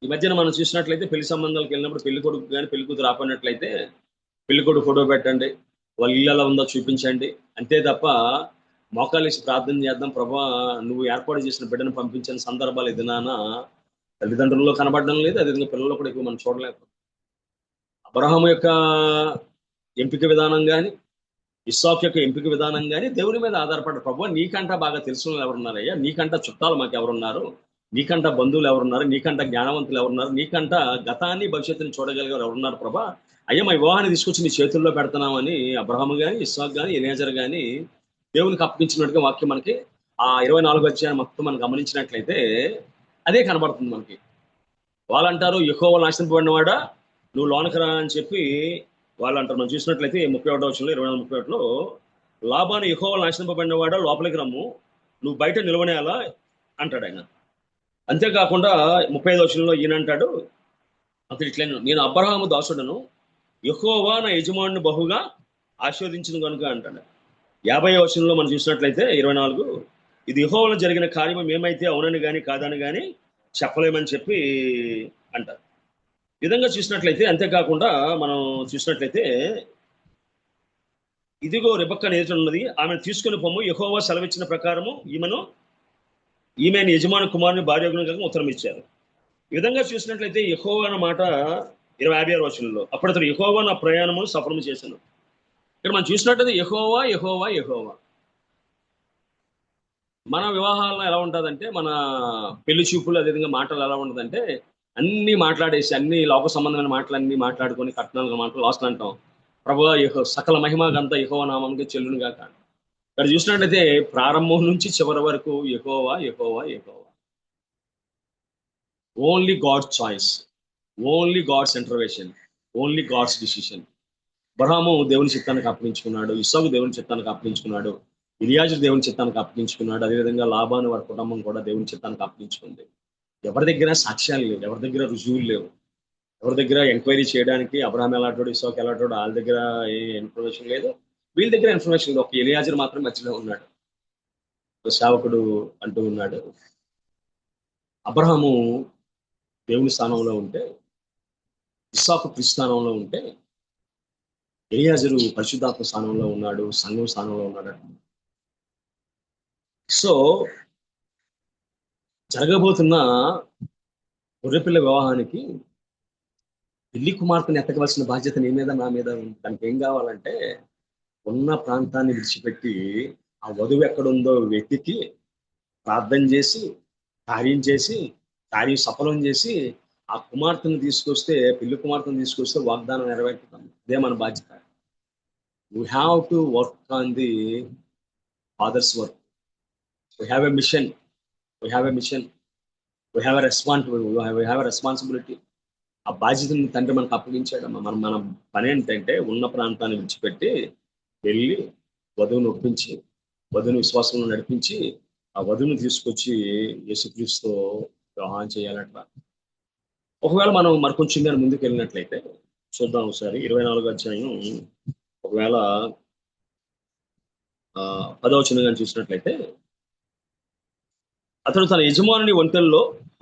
ఈ మధ్యన మనం చూసినట్లయితే పెళ్లి సంబంధాలకు వెళ్ళినప్పుడు పెళ్లి కొడుకు కానీ పెళ్లి కూతురు ఆపన్నట్లయితే పెళ్లి కొడుకు ఫోటో పెట్టండి, వాళ్ళ ఇల్లు ఎలా ఉందో చూపించండి, అంతే తప్ప మోకాలేసి ప్రార్థన చేద్దాం, ప్రభా నువ్వు ఏర్పాటు చేసిన బిడ్డను పంపించిన సందర్భాలు ఎదునానా తల్లిదండ్రుల్లో కనబడడం లేదు. అదేవిధంగా పిల్లల్లో కూడా ఎక్కువ మనం చూడలేకపోతే. అబ్రహాము యొక్క ఎంపిక విధానం కానీ, ఇస్సాకు యొక్క ఎంపిక విధానం కానీ దేవుని మీద ఆధారపడ్డ. ప్రభు నీకంట బాగా తెలిసిన వాళ్ళు ఎవరున్నారయ్యా, నీకంట చుట్టాలు మాకు ఎవరున్నారు, నీకంట బంధువులు ఎవరున్నారు, నీకంట జ్ఞానవంతులు ఎవరున్నారు, నీకంట గతాన్ని భవిష్యత్తుని చూడగలిగారు ఎవరున్నారు ప్రభా, అయ్యా మా వివాహాన్ని తీసుకొచ్చి నీ చేతుల్లో పెడుతున్నామని అబ్రహాము కానీ, ఇస్సాకు కానీ, ఎలియాజరు కానీ దేవునికి అప్పగించినట్టుగా వాక్యం మనకి ఆ 24వ అధ్యాయం మొత్తం మనం గమనించినట్లయితే అదే కనబడుతుంది మనకి. వాళ్ళంటారు యెహోవా నాశింపబడినవాడా నువ్వు లోనకి రా అని చెప్పి వాళ్ళు అంటారు. మనం చూసినట్లయితే 31వ వచనంలో 24:31లో లాబాను యెహోవా నాశింపబడినవాడా లోపలికి రమ్ము, నువ్వు బయట నిలవనేలా అంటాడు ఆయన. అంతేకాకుండా 35వ వచనంలో ఈయన అంటాడు అతడు ఇట్లా, నేను అబ్రహాము దాసుడను, యెహోవా నా యజమానుని బహుగా ఆశీర్వదించిన కనుక అంటాడు. 50వ వచనంలో మనం చూసినట్లయితే 24, ఇది యెహోవాలో జరిగిన కార్యం మేమైతే అవునని కానీ కాదని కానీ చెప్పలేమని చెప్పి అంటారు. ఈ విధంగా చూసినట్లయితే, అంతేకాకుండా మనం చూసినట్లయితే ఇదిగో రెబెక్క నేర్చున్నది, ఆమెను తీసుకుని పొమ్ము, యెహోవా సెలవిచ్చిన ప్రకారము ఈమె యజమాని కుమారుని భార్య ఉత్తరం ఇచ్చారు. ఈ విధంగా చూసినట్లయితే యెహోవా అన్న మాట 56 వచనంలో అప్పుడు అతడు యెహోవా నా ప్రయాణము సఫలము చేశాను. ఇక్కడ మనం చూసినట్టయితే యెహోవా యెహోవా యెహోవా. మన వివాహాల్లో ఎలా ఉంటుందంటే, మన పెళ్లి చూపులు అదేవిధంగా మాటలు ఎలా ఉంటుందంటే, అన్నీ మాట్లాడేసి అన్ని లోక సంబంధమైన మాటలు అన్నీ మాట్లాడుకొని కట్నాలు మాటలు లాస్ట్ అంటాం, ప్రభువా సకల మహిమ గంత యెహోవా నామంకి చెల్లును గాక. ఇక్కడ చూసినట్లయితే ప్రారంభం నుంచి చివరి వరకు యెహోవా యెహోవా యెహోవా. Only God's choice, only God's intervention, only God's decision. Abraham దేవుని చిత్తానికి అప్పగించుకున్నాడు, ఇస్సాకు దేవుని చిత్తానికి అప్పగించుకున్నాడు, ఎలియాజరు దేవుని చిత్తానికి అప్పగించుకున్నాడు, అదేవిధంగా లాబాను వారి కుటుంబం కూడా దేవుని చిత్తానికి అప్పగించుకుంది. ఎవరి దగ్గర సాక్ష్యాలు లేవు, ఎవరి దగ్గర రుజువులు లేవు, ఎవరి దగ్గర ఎంక్వైరీ చేయడానికి అబ్రహాం ఎలాంటోడు ఇస్సాకు ఎలాంటోడు వాళ్ళ దగ్గర ఏ ఇన్ఫర్మేషన్ లేదు, వీళ్ళ దగ్గర ఇన్ఫర్మేషన్ లేదు. ఒక ఎలియాజరు మాత్రం మధ్యలో ఉన్నాడు, ఒక సేవకుడు అంటూ ఉన్నాడు. అబ్రహాము దేవుని స్థానంలో ఉంటే, ఇస్సాకు క్రీస్తు స్థానంలో ఉంటే, ఎలియాజరు పరిశుద్ధాత్మ స్థానంలో ఉన్నాడు, సంఘం స్థానంలో ఉన్నాడు. సో జరగబోతున్న గొర్రెపిల్ల వివాహానికి పెళ్లి కుమార్తెను ఎత్తకవలసిన బాధ్యత నీ మీద నా మీద ఉంది. దానికి ఏం కావాలంటే, ఉన్న ప్రాంతాన్ని విడిచిపెట్టి ఆ వధువు ఎక్కడుందో వెతికి ప్రార్థన చేసి కార్యం సఫలం చేసి ఆ కుమార్తెను తీసుకొస్తే, పెళ్లి కుమార్తెను తీసుకొస్తే వాగ్దానం నెరవేర్చుతాం. ఇదే మన బాధ్యత. We have to work on the father's work. We have a mission, we have a mission, we have a responsibility. ఆ బాధ్యతను తండ్రి మనకు అప్పగించాడు. మన పని ఏంటంటే, ఉన్న ప్రాంతాన్ని విడిచిపెట్టి వెళ్ళి వధువును ఒప్పించి, వధువుని విశ్వాసంలో నడిపించి, ఆ వధువుని తీసుకొచ్చి యేసుక్రీస్తు వివాహం చేయాలట. ఒకవేళ మనం మరికొంచెం కానీ ముందుకు వెళ్ళినట్లయితే చూద్దాం ఒకసారి 24వ అధ్యాయం, ఒకవేళ 10వ వచనం కానీ చూసినట్లయితే, అతడు తన యజమానుని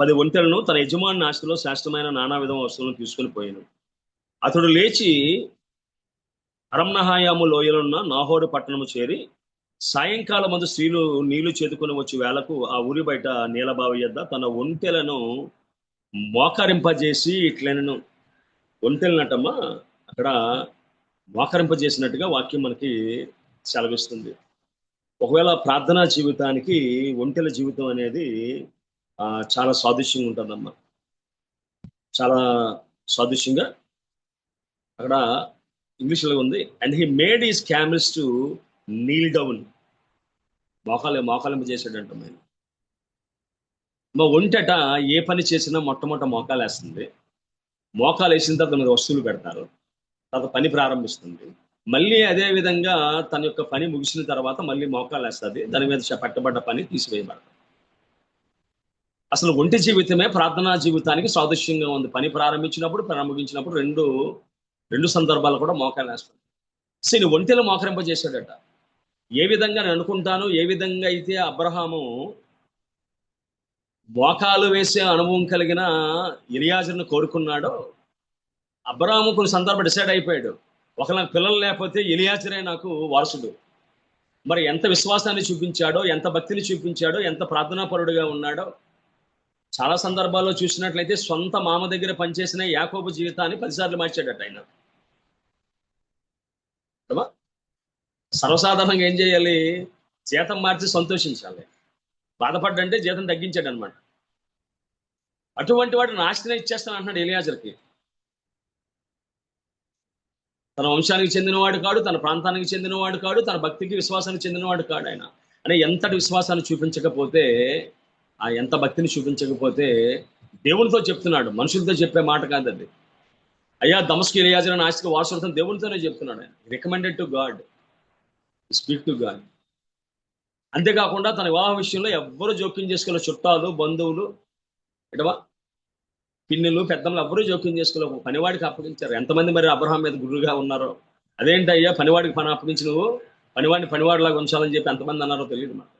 10 ఒంటెలను తన యజమాని ఆస్తిలో శ్రేష్టమైన నానా విధ వస్తువులను తీసుకుని పోయాను. అతడు లేచి అరంనహాయాము లోయలున్న నాహోరు పట్టణము చేరి సాయంకాలం మందు స్త్రీలు నీళ్లు చేతుకొని వచ్చి వేళకు ఆ ఊరి బయట నీలబావి యొద్ద తన ఒంటెలను మోకరింపజేసి ఇట్లనెను. ఒంటెలనటమ్మా అక్కడ మోకరింపజేసినట్టుగా వాక్యం మనకి సెలవిస్తుంది. ఒకవేళ ప్రార్థనా జీవితానికి ఒంటెల జీవితం అనేది చాలా సాదృశ్యంగా ఉంటుందమ్మా, చాలా సాదృశ్యంగా. అక్కడ ఇంగ్లీష్లో ఉంది, and he made his camels to kneel down. మోకాలింప చేసాడంట. మా ఒంటెట ఏ పని చేసినా మొట్టమొదట మోకాలు వేస్తుంది. మోకాలు వేసిన తర్వాత మీద వస్తువులు పెడతారు, తర్వాత పని ప్రారంభిస్తుంది. మళ్ళీ అదే విధంగా తన యొక్క పని ముగిసిన తర్వాత మళ్ళీ మోకాలు వేస్తుంది, దాని మీద పట్టబడ్డ పని తీసివేయబడతారు. అసలు ఒంటి జీవితమే ప్రార్థనా జీవితానికి సాదృశ్యంగా ఉంది. పని ప్రారంభించినప్పుడు, ముగించినప్పుడు రెండు సందర్భాలు కూడా మోకాలు వేస్తాడు. సో ఒంటెలు మోకరింపజేశాడట. ఏ విధంగా నేను అనుకుంటాను, ఏ విధంగా అయితే అబ్రహాము మోకాలు వేసే అనుభవం కలిగిన ఎలియాజరును కోరుకున్నాడో, అబ్రహాము కొన్ని సందర్భం డిసైడ్ అయిపోయాడు, ఒక నాకు పిల్లలు లేకపోతే ఎలియాజరే నాకు వారసుడు. మరి ఎంత విశ్వాసాన్ని చూపించాడో, ఎంత భక్తిని చూపించాడో, ఎంత ప్రార్థనాపరుడుగా ఉన్నాడో. చాలా సందర్భాల్లో చూసినట్లయితే సొంత మామ దగ్గర పనిచేసిన యాకోబు జీవితాన్ని 10 సార్లు మార్చాడట ఆయన. సర్వసాధారణంగా ఏం చేయాలి? జీతం మార్చి సంతోషించాలి. బాధపడ్డంటే జీతం తగ్గించాడు అనమాట. అటువంటి వాడు నాశనం ఇచ్చేస్తాను అంటున్నాడు ఎలియాజర్కి. తన వంశానికి చెందినవాడు కాడు, తన ప్రాంతానికి చెందినవాడు కాడు, తన భక్తికి విశ్వాసానికి చెందినవాడు కాడు. ఆయన అంటే ఎంతటి విశ్వాసాన్ని చూపించకపోతే, ఎంత భక్తిని చూపించకపోతే దేవునితో చెప్తున్నాడు, మనుషులతో చెప్పే మాట కాదు అది. అయ్యా దమస్కు ఎలియాజరు నాస్తిక వారసుడితో దేవునితోనే చెప్తున్నాడు ఆయన. Recommended to God, speak to God. అంతేకాకుండా తన వివాహ విషయంలో ఎవ్వరూ జోక్యం చేసుకోలే. చుట్టాలు, బంధువులు, ఇటవా పిన్నులు, పెద్దమ్మలు ఎవ్వరూ జోక్యం చేసుకోలేవు. పనివాడికి అప్పగించారు. ఎంతమంది మరి అబ్రహాం మీద గురువుగా ఉన్నారో. అదేంటి అయ్యా పనివాడికి పని అప్పగించి నువ్వు పనివాడిని పనివాడిలాగా ఉంచాలని చెప్పి ఎంతమంది అన్నారో తెలియదు నాకు.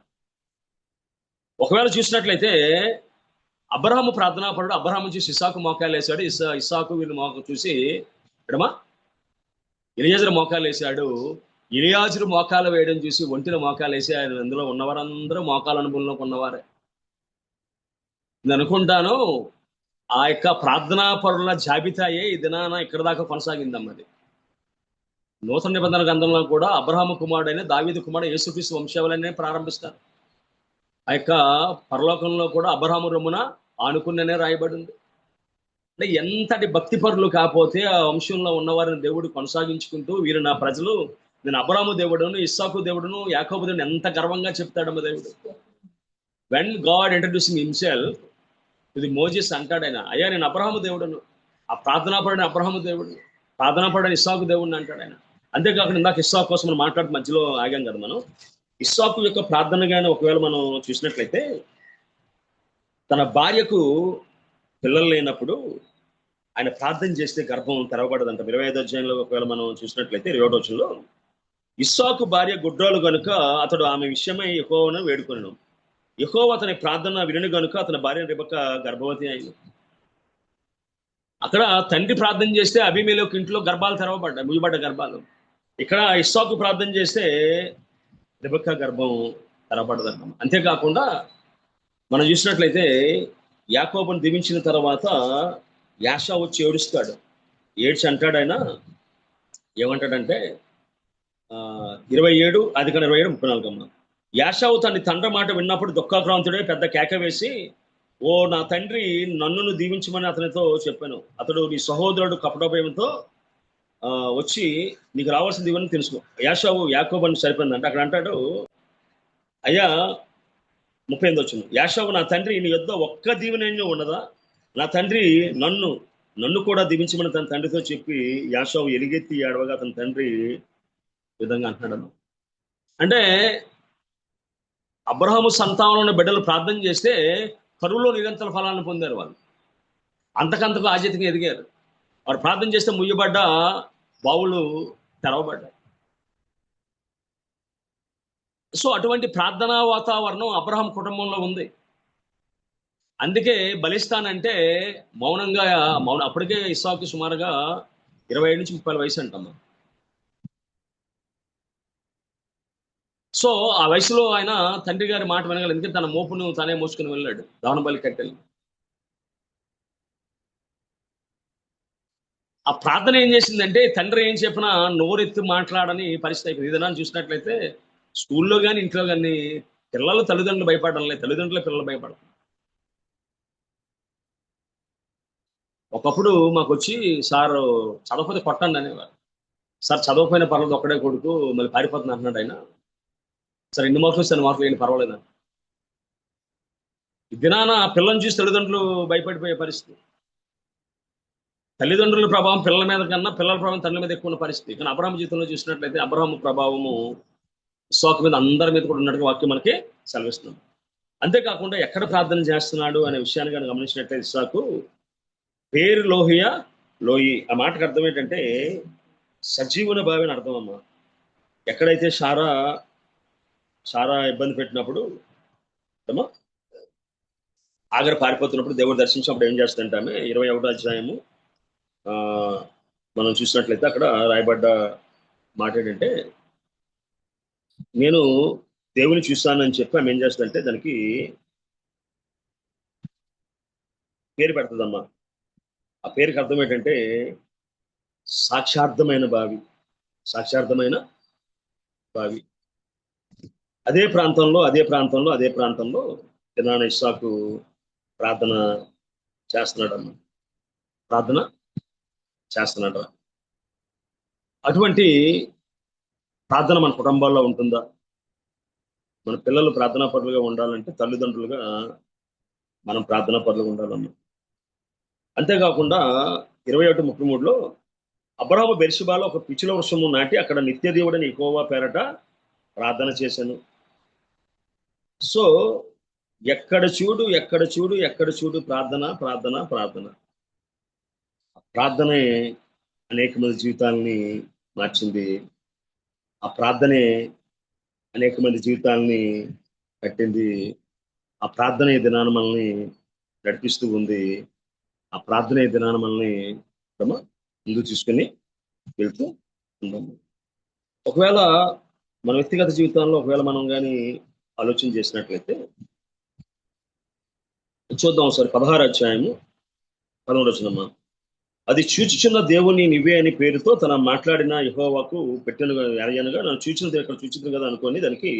ఒకవేళ చూసినట్లయితే అబ్రహాము ప్రార్థనాపరుడు. అబ్రహాము చూసి ఇస్సాకు మోకాలు వేశాడు. ఇస్సాకు వీళ్ళు చూసి ఇడమా ఎలియాజరు మోకాలు వేశాడు. ఎలియాజరు మోకాలు వేయడం చూసి ఒంటిన మోకాలు వేసి ఆయన అందులో ఉన్నవారందరూ మోకాల అనుభవంలోకి ఉన్నవారే. నేను అనుకుంటాను ఆ యొక్క ప్రార్థనా పరుల జాబితాయే ఈ దినాన ఇక్కడ దాకా కొనసాగిందన్నది. నూతన నిబంధన గ్రంథంలో కూడా అబ్రహాము కుమారుడైన దావీదు కుమారుడు యేసుక్రీస్తు వంశావళినే ప్రారంభిస్తారు. ఆ యొక్క పరలోకంలో కూడా అబ్రహాము రొమ్మున ఆనుకున్ననే రాయబడింది. అంటే ఎంతటి భక్తి పరులు కాకపోతే ఆ వంశంలో ఉన్నవారిని దేవుడు కొనసాగించుకుంటూ వీరు నా ప్రజలు, నేను అబ్రహాము దేవుడును, ఇస్సాకు దేవుడును, యాకోబు దేవుడు ఎంత గర్వంగా చెప్తాడమ్మ దేవుడు. వెన్ గాడ్ ఇంట్రడ్యూసింగ్ హిమ్సెల్ఫ్ ఇది మోజెస్ అంటాడు ఆయన, అయ్యా నేను అబ్రహాము దేవుడును, ఆ ప్రార్థనాపరుడైన అబ్రహాము దేవుడు, ప్రార్థనాపరుడైన ఇస్సాకు దేవుడిని అంటాడు ఆయన. అంతేకాకుండా ఇందాక ఇస్సాకు కోసం మనం మాట్లాడి మధ్యలో ఆగాం కదా మనం. ఇస్సాకు యొక్క ప్రార్థన కానీ ఒకవేళ మనం చూసినట్లయితే తన భార్యకు పిల్లలు లేనప్పుడు ఆయన ప్రార్థన చేస్తే గర్భం తెరవబడదంట. 25వ అధ్యాయంలో ఒకవేళ మనం చూసినట్లయితే 20వ వచనంలో ఇస్సాకు భార్య గుడ్రాలు కనుక అతడు ఆమె విషయమై యెహోవాను వేడుకొనెను. యెహోవా అతని ప్రార్థన వినను కనుక అతని భార్య రెబెక్క గర్భవతి అయింది. అక్కడ తండ్రి ప్రార్థన చేస్తే అబీమెలెకు ఇంట్లో గర్భాలు తెరవబడ్డాయి, ముయ్యబడ్డ గర్భాలు. ఇక్కడ ఇస్సాకు ప్రార్థన చేస్తే రెబెక్క గర్భం తెరవబడ్డదంట. అంతేకాకుండా మనం చూసినట్లయితే యాకోబును దీవించిన తర్వాత యాషా వచ్చి ఏడుస్తాడు. ఏడ్చి అంటాడు ఆయన, ఏమంటాడంటే 27 27 34 యాషావు తన తండ్రి మాట విన్నప్పుడు దుఃఖాక్రాంతుడే పెద్ద కేక వేసి, ఓ నా తండ్రి నన్ను దీవించమని అతనితో చెప్పాను. అతడు నీ సహోదరుడు కపటోపయంతో వచ్చి నీకు రావాల్సిన దీవెని తెలుసుకో. యాషావు యాకోబు అని సరిపోయిందంటే అక్కడ అంటాడు, అయ్యా 38వ వచనం, యాషావు నా తండ్రి నీ యొద్ద ఒక్క దీవెన ఉన్నదా? నా తండ్రి నన్ను కూడా దీవించమని తన తండ్రితో చెప్పి యాషావు ఎలుగెత్తి ఏడవగా తన తండ్రి విధంగా అంటున్నాడు. అంటే అబ్రహాము సంతానంలో బిడ్డలు ప్రార్థన చేస్తే కరువులో నిరంతర ఫలాలను పొందారు. వాళ్ళు అంతకంతకు ఆజీతిగా ఎదిగారు. వారు ప్రార్థన చేస్తే ముయ్యబడ్డ బావులు తెరవబడ్డాయి. సో అటువంటి ప్రార్థనా వాతావరణం అబ్రహాం కుటుంబంలో ఉంది. అందుకే బలిస్తానంటే మౌనం అప్పటికే ఇస్సాకు సుమారుగా 27 నుంచి 30 వయసు అంటమ్మా. సో ఆ వయసులో ఆయన తండ్రి గారి మాట వినగలరు. ఎందుకంటే తన మోపును తానే మోసుకుని వెళ్ళాడు దహన బలి కట్టెలు. ఆ ప్రార్థన ఏం చేసిందంటే తండ్రి ఏం చెప్పినా నోరెత్తి మాట్లాడని పరిస్థితి అయిపోయింది. ఇదన్నా చూసినట్లయితే స్కూల్లో కానీ ఇంట్లో కానీ పిల్లలు తల్లిదండ్రులు భయపడడం లేదు, తల్లిదండ్రులు పిల్లలు భయపడడం. ఒకప్పుడు మాకు వచ్చి సార్ చదవకపోతే కొట్టండి అనేవారు. సార్ చదవకపోయిన పర్వాలేదు, ఒక్కడే కొడుకు మళ్ళీ పారిపోతుంది అంటున్నాడు ఆయన. సార్ 2 మార్కులు 2 మార్కులు ఏంటి పర్వాలేదు. ఈ దినాన పిల్లల్ని చూసి తల్లిదండ్రులు భయపడిపోయే పరిస్థితి. తల్లిదండ్రుల ప్రభావం పిల్లల మీద కన్నా పిల్లల ప్రభావం తల్లి మీద ఎక్కువ ఉన్న పరిస్థితి. కానీ అబ్రహాము జీవితంలో చూసినట్లయితే అబ్రహాము ప్రభావము ఇస్సాకు మీద అందరి మీద కూడా ఉన్నట్టుగా వాక్యం మనకి సెలవిస్తుంది. అంతేకాకుండా ఎక్కడ ప్రార్థన చేస్తున్నాడు అనే విషయాన్ని కానీ గమనించినట్లయితే ఇస్సాకు పేరు లోయి ఆ మాటకు అర్థం ఏంటంటే సజీవున బావి అని అర్థం అమ్మా. ఎక్కడైతే సారా ఇబ్బంది పెట్టినప్పుడు ఆగర పారిపోతున్నప్పుడు దేవుడు దర్శించినప్పుడు ఏం చేస్తుంటామే 21వ అధ్యాయము మనం చూసినట్లయితే అక్కడ రాయబడ్డ మాట ఏంటంటే, నేను దేవుని చూస్తానని చెప్పి ఆమె ఏం చేస్తుందంటే దానికి పేరు పెడుతుందమ్మా. ఆ పేరుకి అర్థం ఏంటంటే సాక్షార్థమైన బావి. అదే ప్రాంతంలో దినాన ఇస్సాకు ప్రార్థన చేస్తున్నాడు. అటువంటి ప్రార్థన మన కుటుంబాల్లో ఉంటుందా? మన పిల్లలు ప్రార్థనా పరులుగా ఉండాలంటే తల్లిదండ్రులుగా మనం ప్రార్థనా పరులుగా ఉండాలన్నా. అంతేకాకుండా 21:33లో అబ్రహాము బెర్షెబాలో ఒక పిచ్చిల వృక్షము నాటి అక్కడ నిత్య దేవుడని యెహోవా పేరట ప్రార్థన చేశాను. సో ఎక్కడ చూడు ప్రార్థనే అనేక మంది జీవితాలని మార్చింది. ఆ ప్రార్థనే అనేక మంది జీవితాలని కట్టింది. ఆ ప్రార్థనే దినాన మనల్ని నడిపిస్తూ ఉంది. ఆ ప్రార్థనే దినాన మనల్ని ముందుకు తీసుకుని వెళ్తూ ఉన్నాము. ఒకవేళ మన వ్యక్తిగత జీవితంలో ఒకవేళ మనం కానీ ఆలోచన చేసినట్లయితే చూద్దాం ఒకసారి 16వ అధ్యాయము 11 అది చూచుచున్న దేవుని నీవే అని పేరుతో తన మాట్లాడిన యెహోవాకు పెట్టెను అనగా నన్ను చూచినది ఇక్కడ చూచింది కదా అనుకొని దానికి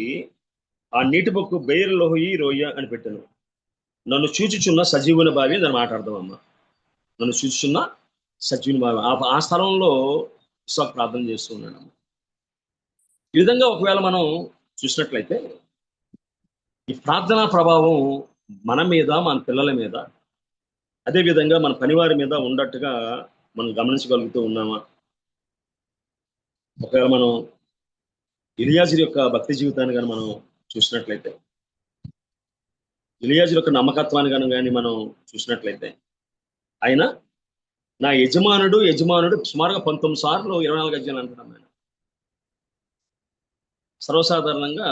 ఆ నీటి బొక్కు బెయిర్ లోహి రోయ అని పెట్టాను. నన్ను చూచుచున్న సజీవుని బావి దాన్ని మాట్లాడదాం అమ్మ. నన్ను చూచుచున్న సజీవుని బావి ఆ స్థలంలో ప్రార్థన చేస్తూ ఉన్నాడు. ఈ విధంగా ఒకవేళ మనం చూసినట్లయితే ఈ ప్రార్థనా ప్రభావం మన మీద, మన పిల్లల మీద, అదేవిధంగా మన పనివారి మీద ఉన్నట్టుగా మనం గమనించగలుగుతూ ఉన్నామా? ఒకవేళ మనం ఎలియాజరు యొక్క భక్తి జీవితాన్ని కానీ మనం చూసినట్లయితే, ఎలియాజరు యొక్క నమ్మకత్వాన్ని కానీ మనం చూసినట్లయితే, ఆయన నా యజమానుడు సుమారుగా 19 సార్లు 24 అధ్యాయాలు అంటున్నాం. ఆయన సర్వసాధారణంగా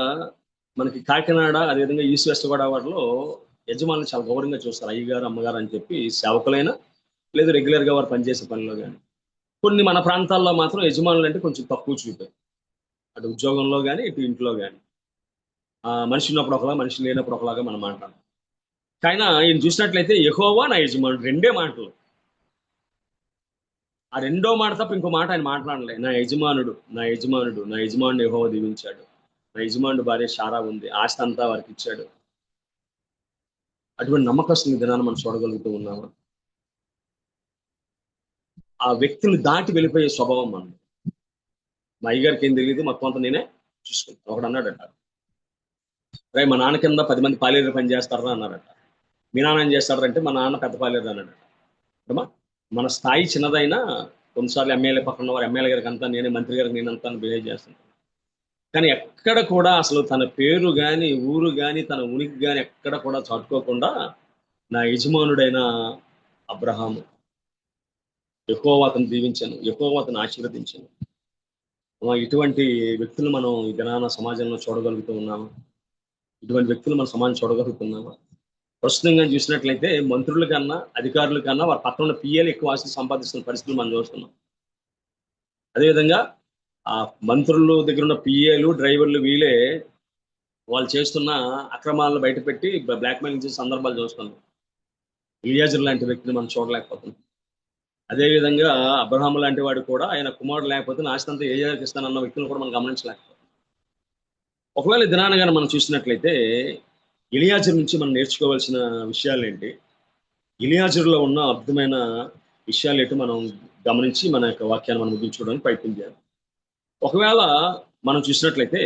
మనకి కాకినాడ, అదేవిధంగా ఈస్ట్ వెస్ట్ గోదావరిలో యజమానులు చాలా గౌరవంగా చూస్తారు. అయ్యగారు, అమ్మగారు అని చెప్పి సేవకులైనా లేదు రెగ్యులర్గా వారు పనిచేసే పనిలో కానీ. కొన్ని మన ప్రాంతాల్లో మాత్రం యజమానులు అంటే కొంచెం తక్కువ చూపారు. అటు ఉద్యోగంలో కానీ ఇటు ఇంట్లో కానీ మనిషి ఉన్నప్పుడు ఒకలా, మనిషి లేనప్పుడు ఒకలాగా మనం మాట్లాడతాం. కానీ ఈయన చూసినట్లయితే యెహోవా నా యజమానుడు, 2 మాటలు. ఆ 2వ మాట తప్ప ఇంకో మాట ఆయన మాట్లాడలే. నా యజమానుడు యెహోవా దీవించాడు. నా యజమానుడు భార్య షారా ఉంది, ఆస్తి అంతా వారికి ఇచ్చాడు. అటువంటి నమ్మకస్తుని దినాన్ని మనం చూడగలుగుతూ ఉన్నామా? ఆ వ్యక్తిని దాటి వెళ్ళిపోయే స్వభావం మనం. మా అయ్యగారికి ఏం తెలియదు, మొత్తం అంతా నేనే చూసుకుంటాను. ఒకడు అన్నాడట, రే మా నాన్న కింద 10 మంది పాలేరు పని చేస్తారా అన్నారట. మీ నాన్న ఏం చేస్తారంటే మా నాన్న పెద్ద పాలేరు అన్నాడట. అమ్మా, మన స్థాయి చిన్నదైనా కొన్నిసార్లు ఎమ్మెల్యే పక్కన వారు ఎమ్మెల్యే గారికి అంతా నేనే, మంత్రి గారికి నేనంతా బిహేవ్ చేస్తాను. కానీ ఎక్కడ కూడా అసలు తన పేరు కానీ, ఊరు కానీ, తన ఉనికి కానీ ఎక్కడ కూడా చాటుకోకుండా నా యజమానుడైన అబ్రహాము, యెహోవా అతను దీవించాను, యెహోవా అతను ఆశీర్వదించాను. ఇటువంటి వ్యక్తులు మనం ఈ దినాన సమాజంలో చూడగలుగుతూ ఉన్నాము. ఇటువంటి వ్యక్తులు మన సమాజం చూడగలుగుతున్నామా? ప్రస్తుతంగా చూసినట్లయితే మంత్రుల కన్నా, అధికారుల కన్నా వారి పక్కన ఉన్న పిఏలు ఎక్కువ ఆస్తి సంపాదిస్తున్న పరిస్థితులు మనం చూస్తున్నాం. అదేవిధంగా ఆ మంత్రుల దగ్గర ఉన్న పిఏలు, డ్రైవర్లు వీళ్ళే వాళ్ళు చేస్తున్న అక్రమాలను బయటపెట్టి బ్లాక్మెయిలింగ్ చేసే సందర్భాలు చూస్తున్నాం. ఎలియాజరు లాంటి వ్యక్తిని మనం చూడలేకపోతున్నాం. అదేవిధంగా అబ్రహాము లాంటి వాడు కూడా ఆయన కుమారుడు లేకపోతే ఆస్తంతా ఎలియాజరుకి ఇస్తానన్న వ్యక్తులను కూడా మనం గమనించలేకపోతున్నాం. ఒకవేళ దినానగానే మనం చూసినట్లయితే ఎలియాజరు నుంచి మనం నేర్చుకోవాల్సిన విషయాలు ఏంటి, ఎలియాజరులో ఉన్న అద్భుతమైన విషయాలు ఏంటి మనం గమనించి మన యొక్క వాక్యాన్ని మనం ముగించుకోవడానికి ప్రయత్నం చేయాలి. ఒకవేళ మనం చూసినట్లయితే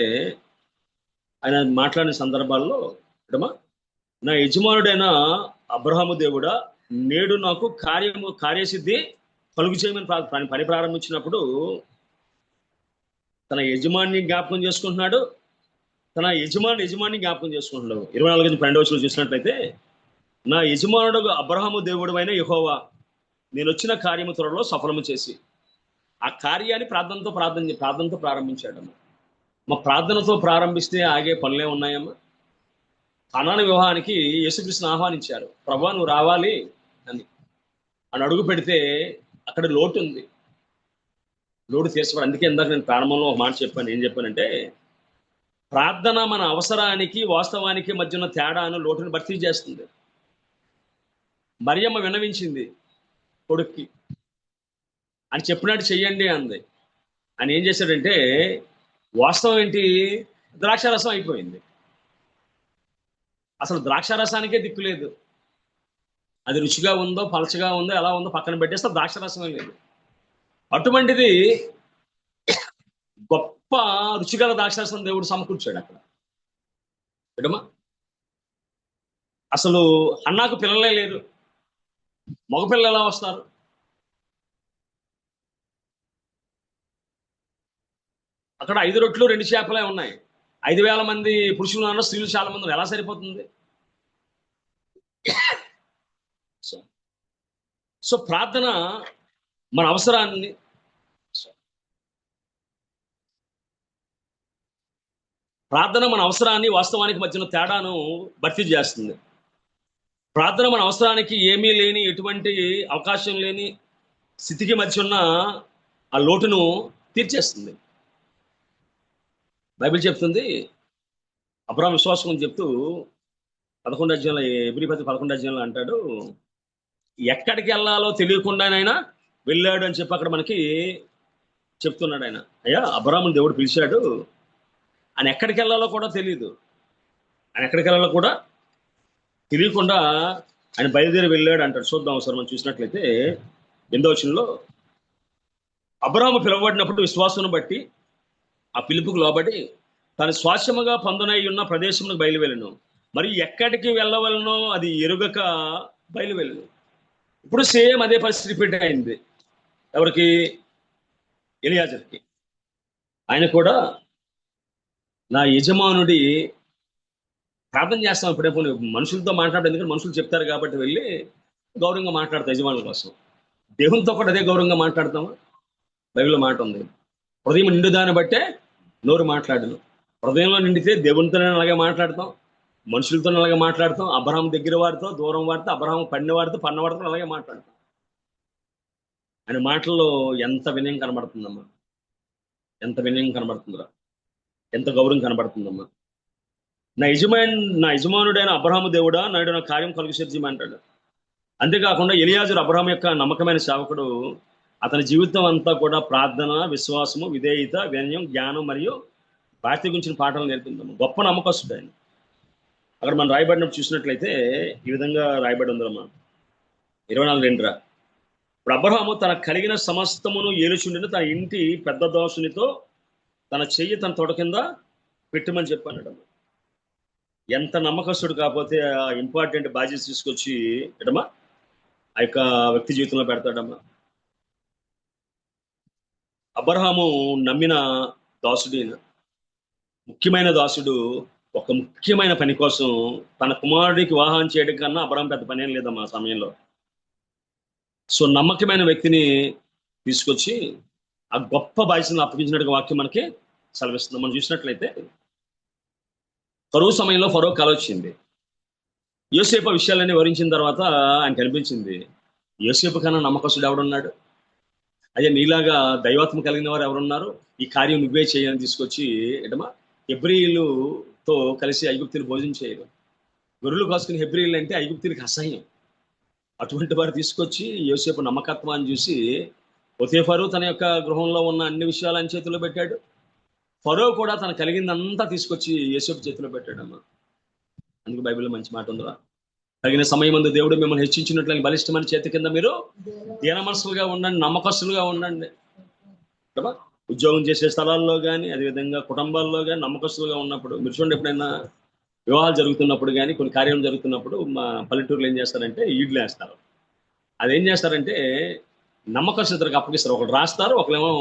ఆయన మాట్లాడిన సందర్భాల్లో నా యజమానుడైన అబ్రహాము దేవుడా, నేడు నాకు కార్యసిద్ధి కలుగు చేయమని పని ప్రారంభించినప్పుడు తన యజమాని జ్ఞాపకం చేసుకుంటున్నాడు, తన యజమాని జ్ఞాపకం చేసుకుంటున్నాడు. 24:12 చూసినట్లయితే, నా యజమానుడు అబ్రహాము దేవుడు అయిన యెహోవా, నేను వచ్చిన కార్యము త్వరలో సఫలము చేసి, ఆ కార్యాన్ని ప్రార్థనతో ప్రారంభించాడమ్మా. మా ప్రార్థనతో ప్రారంభిస్తే ఆగే పనులే ఉన్నాయమ్మా. కనాను వివాహానికి యేసుక్రీస్తుని ఆహ్వానించారు. ప్రభువా నువ్వు రావాలి అని అడుగు పెడితే అక్కడ లోటు ఉంది, లోటు తీర్చబడి. అందుకే ఇందాక నేను ప్రారంభంలో ఒక మాట చెప్పాను. ఏం చెప్పానంటే, ప్రార్థన మన అవసరానికి వాస్తవానికి మధ్య ఉన్న తేడాను, లోటును భర్తీ చేస్తుంది. మరియమ్మ విన్నవించింది కొడుక్కి, అని చెప్పినట్టు చెయ్యండి అంది. అని ఏం చేశాడంటే, వాస్తవం ఏంటి, ద్రాక్షారసం అయిపోయింది. అసలు ద్రాక్షారసానికే దిక్కు లేదు. అది రుచిగా ఉందో, పలచగా ఉందో, ఎలా ఉందో పక్కన పెట్టేస్తే ద్రాక్షారసమే లేదు. అటువంటిది గొప్ప రుచిగల ద్రాక్షారసం దేవుడు సమకూర్చాడు అక్కడ. ఎడమా, అసలు హన్నాకు పిల్లలే లేరు, మగపిల్లలు ఎలా వస్తారు? అక్కడ 5 రొట్లు 2 చేపలే ఉన్నాయి. 5,000 మంది పురుషులు ఉన్నారు, స్త్రీలు చాలా మంది. ఎలా సరిపోతుంది? సో ప్రార్థన మన అవసరాన్ని, వాస్తవానికి మధ్యన తేడాను భర్తీ చేస్తుంది. ప్రార్థన మన అవసరానికి ఏమీ లేని, ఎటువంటి అవకాశం లేని స్థితికి మధ్య ఉన్న ఆ లోటును తీర్చేస్తుంది. బైబిల్ చెప్తుంది, అబ్రహాము విశ్వాసం అని చెప్తూ 11 అధ్యాయంలో, ఎబ్రీ 11 అధ్యాయంలో అంటాడు, ఎక్కడికి వెళ్ళాలో తెలియకుండానైనా వెళ్ళాడు అని చెప్పి అక్కడ మనకి చెప్తున్నాడు ఆయన. అయ్యా, అబ్రాహాముని దేవుడు పిలిచాడు, ఆయన ఎక్కడికి వెళ్ళాలో కూడా తెలియదు. ఆయన ఎక్కడికి వెళ్ళాలో కూడా తెలియకుండా ఆయన బయలుదేరి వెళ్ళాడు అంటాడు. చూద్దాం ఒకసారి మనం చూసినట్లయితే 8వ వచనంలో, అబ్రాహాము పిలువబడినప్పుడు విశ్వాసం బట్టి ఆ పిలుపుకు లోబడి తను స్వాస్యముగా పొందనై ఉన్న ప్రదేశములకు బయలువెళ్ళను, మరి ఎక్కడికి వెళ్ళవలనో అది ఎరుగక బయలువెళ్ళను. ఇప్పుడు సేమ్ అదే పరిస్థితి రిపీట్ అయింది. ఎవరికి? ఎలియాజర్కి. ఆయన కూడా నా యజమానుడి ప్రార్థన చేస్తాం ఇప్పుడే మనుషులతో మాట్లాడడం, ఎందుకంటే మనుషులు చెప్తారు కాబట్టి వెళ్ళి గౌరవంగా మాట్లాడతాం యజమానుల కోసం. దేవునితో కూడా అదే గౌరవంగా మాట్లాడతామా? బైబిల్లో మాట ఉంది, హృదయం నిండుదాన్ని బట్టే నోరు మాట్లాడను. హృదయంలో నిండితే దేవునితోనే అలాగే మాట్లాడతాం, మనుషులతో అలాగే మాట్లాడతాం, అబ్రహాం దగ్గర వారితో, దూరం వారితో, అబ్రహాం పడిన వారితో, పన్నవారితో అలాగే మాట్లాడతాం. ఆయన మాటల్లో ఎంత వినయం కనబడుతుందమ్మా, ఎంత వినయం కనబడుతుందిరా, ఎంత గౌరవం కనబడుతుందమ్మా. నా యజమానుడైన అబ్రహాము దేవుడా, నాయుడు నా కార్యం కలుగు సిద్ధమంటాడు. అంతేకాకుండా ఎలియాజరు అబ్రహాం యొక్క నమ్మకమైన సేవకుడు. అతని జీవితం అంతా కూడా ప్రార్థన, విశ్వాసము, విధేయత, వినయం, జ్ఞానం మరియు బాధ్యత గురించిన పాఠాలు నేర్పిందమ్మా. గొప్ప నమ్మకస్తుడు ఆయన. అక్కడ మనం రాయబడినప్పుడు చూసినట్లయితే ఈ విధంగా రాయబడి ఉందమ్మా, 24:2. ఇప్పుడు అబ్రహాము తన కలిగిన సమస్తమును ఏలుచుండిన తన ఇంటి పెద్ద దోషునితో తన చెయ్యి తన తొడ కింద పెట్టమని చెప్పానడమ్మా. ఎంత నమ్మకస్తుడు కాకపోతే ఆ ఇంపార్టెంట్ బాధ్యత తీసుకొచ్చి ఎడమా ఆ యొక్క వ్యక్తి జీవితంలో పెడతాడమ్మా. అబ్రహాము నమ్మిన దాసుడు, ముఖ్యమైన దాసుడు. ఒక ముఖ్యమైన పని కోసం తన కుమారుడికి వివాహం చేయడం కన్నా అబ్రహాం పెద్ద పని ఏం లేదమ్మా ఆ సమయంలో. సో నమ్మకమైన వ్యక్తిని తీసుకొచ్చి ఆ గొప్ప బాధ్యతను అప్పగించినట్టుగా వాక్యం మనకి సెలవిస్తుంది. మనం చూసినట్లయితే ఫరో సమయంలో ఫరో కల వచ్చింది. యోసేపు విషయాలన్నీ వివరించిన తర్వాత ఆయన కనిపించింది, యోసేపు కన్నా నమ్మకస్తుడు ఎవడున్నాడు? అయ్యా, నీలాగా దైవాత్మ కలిగిన వారు ఎవరున్నారు? ఈ కార్యం నువ్వే చేయని తీసుకొచ్చి ఎడమా హెబ్రీయులతో కలిసి ఐగుప్తులు భోజనం చేయరు. గొర్రెలు కాసుకుని హెబ్రీయులు అంటే ఐగుప్తులకి అసహ్యం. అటువంటి వారు తీసుకొచ్చి యోసేపు నమ్మకత్వాన్ని చూసి పొతీఫరు తన యొక్క గృహంలో ఉన్న అన్ని విషయాలు ఆయన చేతిలో పెట్టాడు. ఫరో కూడా తన కలిగిందంతా తీసుకొచ్చి యోసేపు చేతిలో పెట్టాడమ్మా. అందుకు బైబిల్లో మంచి మాట ఉందిరా, తగిన సమయం ముందు దేవుడు మిమ్మల్ని హెచ్చించినట్లు బలిష్టమైన చేతి కింద మీరు దీన మనసులుగా ఉండండి, నమ్మకస్తులుగా ఉండండి. ఉద్యోగం చేసే స్థలాల్లో కానీ, అదేవిధంగా కుటుంబాల్లో కానీ నమ్మకస్తులుగా ఉన్నప్పుడు మీరు చూడండి, ఎప్పుడైనా వివాహాలు జరుగుతున్నప్పుడు కానీ కొన్ని కార్యాలు జరుగుతున్నప్పుడు మా పల్లెటూరులో ఏం చేస్తారంటే ఈడ్లు వేస్తారు. అదేం చేస్తారంటే నమ్మకస్తులకు అప్పగిస్తారు. ఒకరు రాస్తారు, ఒకరేమో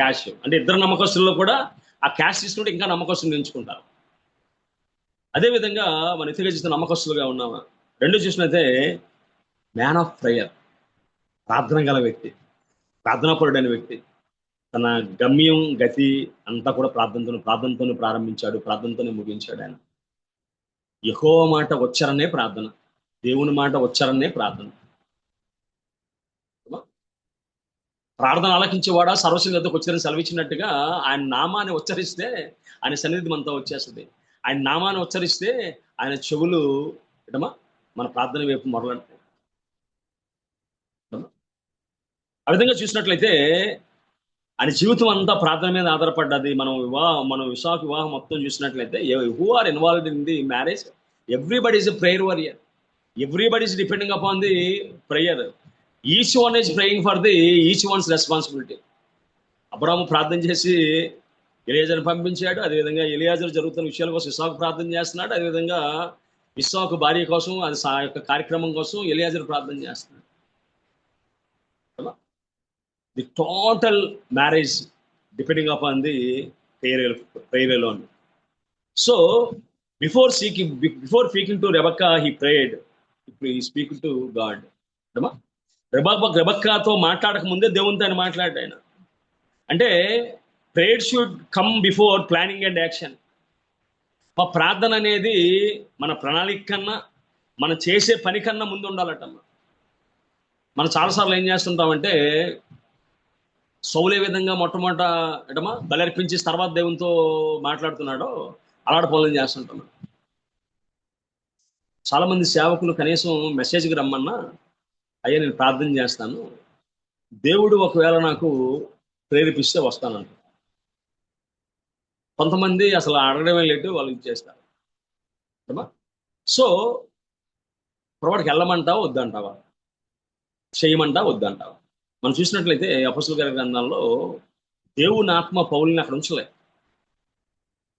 క్యాష్. అంటే ఇద్దరు నమ్మకస్తుల్లో కూడా ఆ క్యాష్ తీసుకుంటే ఇంకా నమ్మకస్తులు ఎంచుకుంటారు. అదేవిధంగా మన ఇతరుగా చూస్తే నమ్మకస్తులుగా ఉన్నామా? రెండు చూసినైతే మ్యాన్ ఆఫ్ ప్రేయర్, ప్రార్థన గల వ్యక్తి, ప్రార్థనాపరుడైన వ్యక్తి. తన గమ్యం గతి అంతా కూడా ప్రార్థనతోనే ప్రారంభించాడు, ప్రార్థనతోనే ముగించాడు. ఆయన యెహోవా మాట వచ్చరనే ప్రార్థన, దేవుని మాట వచ్చరనే ప్రార్థన. ప్రార్థన ఆలకించేవాడా సర్వశక్తికి వచ్చారని సెలవిచ్చినట్టుగా ఆయన నామాన్ని ఉచ్చరిస్తే ఆయన సన్నిధి మనతో వచ్చేస్తుంది. ఆయన నామాన్ని ఉచ్చరిస్తే ఆయన చెవులు ఎడమా మన ప్రార్థన వైపు మొరలంటాయి. ఆ విధంగా చూసినట్లయితే ఆయన జీవితం అంతా ప్రార్థన మీద ఆధారపడ్డది. మనం వివాహం మొత్తం చూసినట్లయితే who are involved in the marriage, everybody is a prayer warrior, everybody is depending upon the prayer. Each one is praying for the each one's responsibility. Abraham ప్రార్థన చేసి ఎలియాజర్ని పంపించాడు. అదేవిధంగా ఎలియాజర్ జరుగుతున్న విషయాల కోసం ఇస్సాకు ప్రార్థన చేస్తున్నాడు. అదేవిధంగా ఇస్సాకు భార్య కోసం, అది యొక్క కార్యక్రమం కోసం ఎలియాజర్ ప్రార్థన చేస్తున్నాడు. The total marriage depending upon the prayer alone. So before speaking to Rebekah he prayed, ఇప్పుడు హీ స్పీకింగ్ టు గాడ్. రెబెక్కాతో మాట్లాడక ముందే దేవునితో ఆయన మాట్లాడాడు. ఆయన అంటే prayer should come before planning and action. మా ప్రార్థన అనేది మన ప్రణాళిక కన్నా, మనం చేసే పని కన్నా ముందు ఉండాలటమ్మా. మనం చాలాసార్లు ఏం చేస్తుంటామంటే సౌలు ఏ విధంగా మొట్టమొదట ఎటమా బలర్పించి తర్వాత దేవునితో మాట్లాడుతున్నాడో అలాంటి పనులు చేస్తుంటాం. చాలా మంది సేవకులు కనీసం మెసేజ్కి రమ్మన్నా అయ్యా నేను ప్రార్థన చేస్తాను, దేవుడు ఒకవేళ నాకు ప్రేరేపిస్తే వస్తానంట. కొంతమంది అసలు అడగడమే లేటు, వాళ్ళు ఇచ్చేస్తారు. సో ప్రభువుకి వెళ్ళమంటావా వద్దంటావా, చేయమంటావా వద్దంటావా? మనం చూసినట్లయితే అపొస్తలుల కార్య గ్రంథంలో దేవుని ఆత్మ పౌలుని అక్కడ ఉంచలే,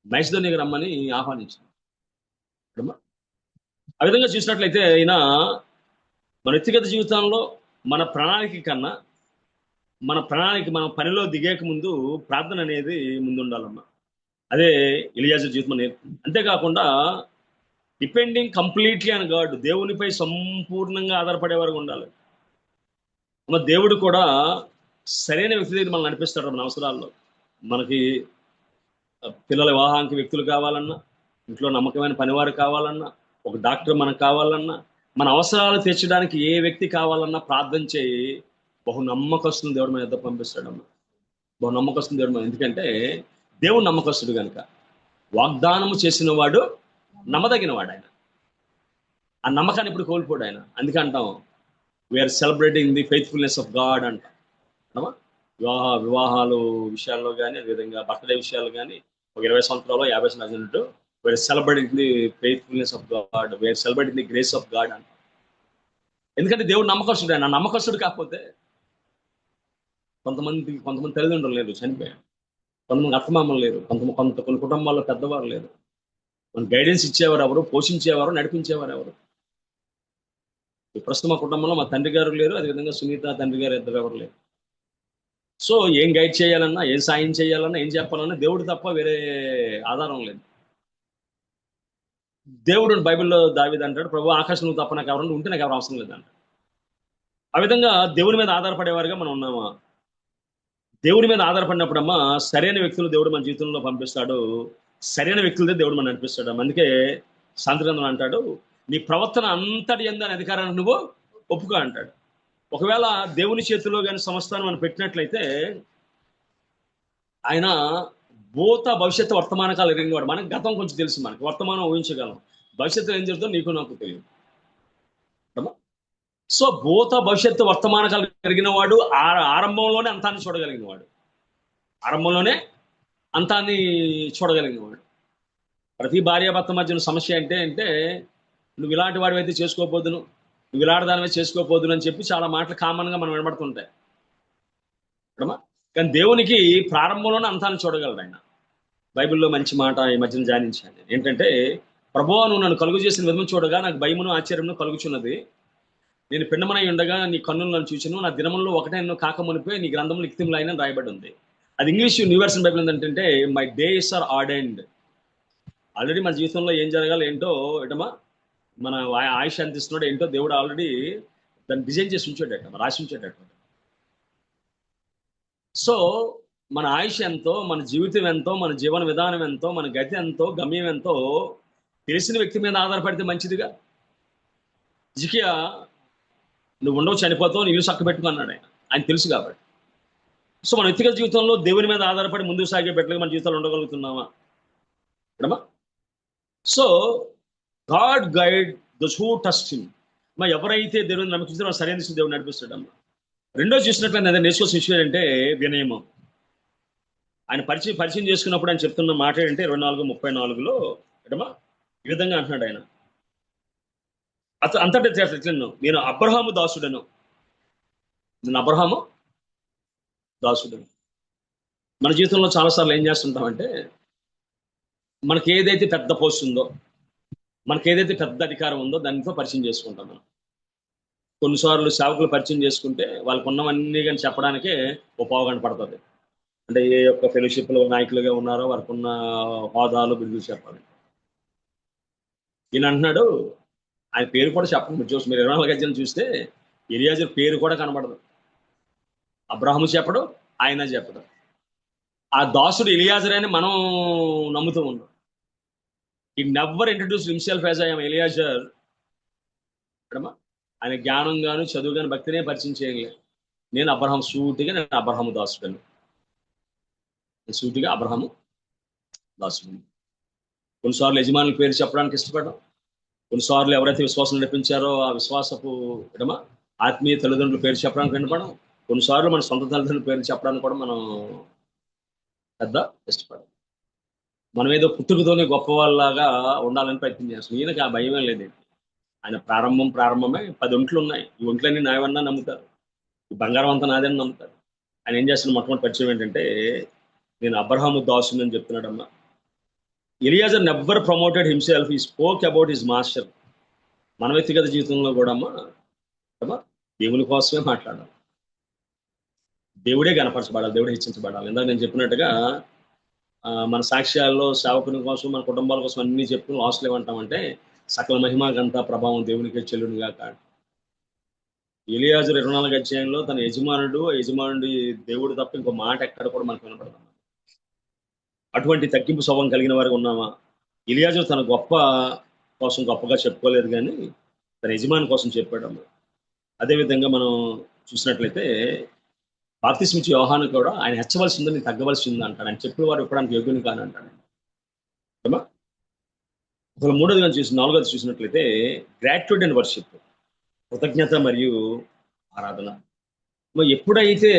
మైసిదోనియాకి రమ్మని ఆహ్వానించింది. ఆ విధంగా చూసినట్లయితే అయినా మన వ్యక్తిగత జీవితంలో మన ప్రణాళిక కన్నా మన పనిలో దిగేక ముందు ప్రార్థన అనేది ముందుండాలమ్మా. అదే ఎలియాజరు జీవితం నేర్పుతుంది. అంతేకాకుండా డిపెండింగ్ కంప్లీట్లీ ఆన్ గాడ్, దేవునిపై సంపూర్ణంగా ఆధారపడే వరకు ఉండాలి. దేవుడు కూడా సరైన వ్యక్తి దగ్గర మనం నడిపిస్తాడు. మన అవసరాల్లో మనకి పిల్లల వివాహానికి వ్యక్తులు కావాలన్నా, ఇంట్లో నమ్మకమైన పనివారు కావాలన్నా, ఒక డాక్టర్ మనకు కావాలన్నా, మన అవసరాలు తీర్చడానికి ఏ వ్యక్తి కావాలన్నా ప్రార్థన చేయి, బహు నమ్మకస్తుని దేవుడు మన ఎదుట పంపిస్తాడమ్మా. బహు నమ్మకస్తుని దేవుడు మన, ఎందుకంటే దేవుడు నమ్మకస్తుడు కనుక. వాగ్దానము చేసిన వాడు నమ్మదగిన వాడు ఆయన. ఆ నమ్మకాన్ని ఇప్పుడు కోల్పోడు ఆయన. అందుకే అంటాం we are celebrating the faithfulness of God అంటాం. వివాహాలు విషయాల్లో కానీ, అదేవిధంగా బర్త్డే విషయాలు కానీ, ఒక 20 సంవత్సరాలు 50 సంవత్సరాలు we are celebrating the faithfulness of God, we are celebrating the grace of God అంటాం. ఎందుకంటే దేవుడు నమ్మకస్తుడు ఆయన. నమ్మకస్తుడు కాకపోతే కొంతమంది తల్లిదండ్రులు లేరు, చనిపోయారు. కొంతమంది అత్తమామలు లేరు, కొన్ని కుటుంబాల్లో పెద్దవారు లేరు. మన గైడెన్స్ ఇచ్చేవారు ఎవరు, పోషించేవారు, నడిపించేవారు ఎవరు? ప్రస్తుతం మా కుటుంబంలో మా తండ్రి గారు లేరు, అదేవిధంగా సునీత తండ్రి గారు ఇద్దరు ఎవరు లేరు. సో ఏం గైడ్ చేయాలన్నా, ఏం సాయం చేయాలన్నా, ఏం చెప్పాలన్నా దేవుడు తప్ప వేరే ఆధారం లేదు. దేవుడు బైబిల్లో దావీదు అంటాడు, ప్రభు ఆకాశం నువ్వు తప్ప నాకు ఎవరన్నా ఉంటే నాకు ఎవరు అవసరం లేదంటాడు. ఆ విధంగా దేవుడి మీద ఆధారపడేవారుగా మనం ఉన్నామా? దేవుడి మీద ఆధారపడినప్పుడమ్మా సరైన వ్యక్తులు దేవుడు మన జీవితంలో పంపిస్తాడు, సరైన వ్యక్తులతో దేవుడు మనం నడిపిస్తాడు. అందుకే శాంతిగ్రంథం అంటాడు, నీ ప్రవర్తన అంతటి యందు అధికారాన్ని నువ్వు ఒప్పుకో అంటాడు. ఒకవేళ దేవుని చేతిలో కానీ సంస్థానం మనం పెట్టినట్లయితే ఆయన భూత భవిష్యత్తు వర్తమానకాలు ఎరిగినవాడు. మనకి గతం కొంచెం తెలుసు, మనకి వర్తమానం ఊహించగలం, భవిష్యత్తులో ఏం జరుగుతుందో నీకు నాకు తెలియదు. సో భూత భవిష్యత్తు వర్తమానకాలు కలిగిన వాడు ఆరంభంలోనే అంతాన్ని చూడగలిగిన వాడు, ఆరంభంలోనే అంతాన్ని చూడగలిగిన వాడు. ప్రతి భార్యాభర్త మధ్యన సమస్య అంటే నువ్వు ఇలాంటి వాడివైతే చేసుకోపోదును, నువ్వు ఇలాంటి దానివైతే చేసుకోపోదును అని చెప్పి చాలా మాటలు కామన్గా మనం వినబడుతుంటాయి. కానీ దేవునికి ప్రారంభంలోనే అంతాన్ని చూడగలడు ఆయన. బైబిల్లో మంచి మాట ఈ మధ్యన ధ్యానించాను ఏంటంటే, ప్రభువా నువ్వు నన్ను కలుగు చేసిన విధం చూడగా నాకు భయమును ఆశ్చర్యమును కలుగుచున్నది. నేను పిండమనై ఉండగా నీ కన్నులు నన్ను చూచాను, నా దినముల్లో ఒకటే ఎన్నో కాకమునిపై నీ గ్రంథంలో లిఖితములు అయిన రాయబడి ఉంది. అది ఇంగ్లీష్ యూనివర్సల్ బైబిల్ ఏంటంటే my days are ordained. Already మన జీవితంలో ఏం జరగాలి ఏంటో ఎటమా మన ఆయుష్ అందిస్తున్నాడు ఏంటో దేవుడు ఆల్రెడీ దాన్ని డిజైన్ చేసి ఉంచాడట, రాసి ఉంచాడట. సో మన ఆయుష్ ఎంతో, మన జీవితం ఎంతో, మన జీవన విధానం ఎంతో, మన గతి ఎంతో, గమ్యం ఎంతో తెలిసిన వ్యక్తి మీద ఆధారపడితే మంచిదిగా. జికియా నువ్వు ఉండవు, చనిపోతావు, నీళ్ళు చక్క పెట్టుకున్నాడు ఆయన తెలుసు కాబట్టి. సో మన వ్యక్తిగత జీవితంలో దేవుని మీద ఆధారపడి ముందుకు సాగే పెట్టలేక మన జీవితాలు ఉండగలుగుతున్నామా? So God guide those who trust him. ఎవరైతే దేవుని నమ్మకిస్తారో సరైన దిశలో దేవుడు నడిపిస్తాడమ్మా. రెండో చూసినట్లయితే అదే నేర్చుకోవాల్సిన విషయం ఏంటంటే వినయమం. ఆయన పరిచయం చేసుకున్నప్పుడు ఆయన చెప్తున్న మాట ఏంటంటే 24:34లో ఎటమా ఈ విధంగా అంటున్నాడు ఆయన, అంతటి నేను అబ్రహాము దాసుడను, నేను అబ్రహాము దాసుడను. మన జీవితంలో చాలాసార్లు ఏం చేస్తుంటామంటే మనకి ఏదైతే పెద్ద పోస్ట్ ఉందో, మనకి ఏదైతే పెద్ద అధికారం ఉందో దానితో పరిచయం చేసుకుంటాం మనం. కొన్నిసార్లు సేవకులు పరిచయం చేసుకుంటే వాళ్ళకు ఉన్నవన్నీ కానీ చెప్పడానికే ఒక పావుగంట పడుతుంది. అంటే ఏ యొక్క ఫెలోషిప్లో నాయకులుగా ఉన్నారో వారికి ఉన్న హోదాలు బిరుదులు చెప్పాలి. ఈయన అంటున్నాడు ఆయన పేరు కూడా చెప్పండి. మీరు 24 అధ్యాయం చూస్తే ఎలియాజరు పేరు కూడా కనబడదు. అబ్రహాము చెప్పడు, ఆయన చెప్పడు. ఆ దాసుడు ఎలియాజర్ అని మనం నమ్ముతూ ఉన్నాం. ఈ never introduce himself as I am Eliezer. ఆయన జ్ఞానం గాను చదువు గాను భక్తినే పరిచయం చేయలేదు. నేను అబ్రహాము దాసుడను, సూటిగా అబ్రహాము దాసుడు. కొన్నిసార్లు యజమానుల పేరు చెప్పడానికి ఇష్టపడ్డాం. కొన్నిసార్లు ఎవరైతే విశ్వాసం నడిపించారో ఆ విశ్వాసపు ఆత్మీయ తల్లిదండ్రుల పేరు చెప్పడానికి వెనపడం, కొన్నిసార్లు మన సొంత తల్లిదండ్రుల పేరు చెప్పడానికి కూడా మనం పెద్ద ఇష్టపడం. మనం ఏదో పుట్టుకతోనే గొప్ప వాళ్ళలాగా ఉండాలని ప్రయత్నం చేస్తాం. ఈయనకి ఆ భయమే లేదు. ఆయన ప్రారంభమే 10 ఒంట్లు ఉన్నాయి. ఈ ఒంట్లన్నీ నాయవన్నా నమ్ముతారు, ఈ బంగారం అంతా నాదని నమ్ముతారు. ఆయన ఏం చేస్తున్న మొట్టమొదటి పరిచయం ఏంటంటే, నేను అబ్రహాము దాసుని అని చెప్తున్నాడమ్మా. ఎలియాజర్ నెవర్ ప్రమోటెడ్ హిమ్సెల్ఫ్, ఈ స్పోక్ అబౌట్ హిస్ మాస్టర్. మన వ్యక్తిగత జీవితంలో కూడా అమ్మా దేవుని కోసమే మాట్లాడాలి, దేవుడే గణపరచబడాలి, దేవుడే హెచ్చించబడాలి. ఇందాక నేను చెప్పినట్టుగా మన సాక్ష్యాల్లో సేవకుని కోసం, మన కుటుంబాల కోసం అన్ని చెప్పుకుని లాస్ట్లో ఏమంటామంటే, సకల మహిమకంతా ప్రభావం దేవునికే చెల్లునుగా కాదు. ఎలియాజరు 24 అధ్యాయంలో తన యజమానుడి దేవుడు తప్ప ఇంకో మాట ఎక్కడ కూడా మనకు వినపడదు. అటువంటి తగ్గింపు స్వభావం కలిగిన వారికి ఉన్నామా? ఎలియాజరు తన గొప్ప కోసం గొప్పగా చెప్పుకోలేదు, కానీ తన యజమాని కోసం చెప్పాడమ్మా. అదేవిధంగా మనం చూసినట్లయితే బాప్తిస్మిచ్చి యోహాను కూడా ఆయన హెచ్చవలసిందో నేను తగ్గవలసింది అంటాడు. ఆయన చెప్పిన వారు ఇవ్వడానికి యోగ్యుని కాని అంటాడు. అసలు 4వది చూసినట్లయితే గ్రాట్యూడ్ అండ్ వర్షిప్, కృతజ్ఞత మరియు ఆరాధన. ఎప్పుడైతే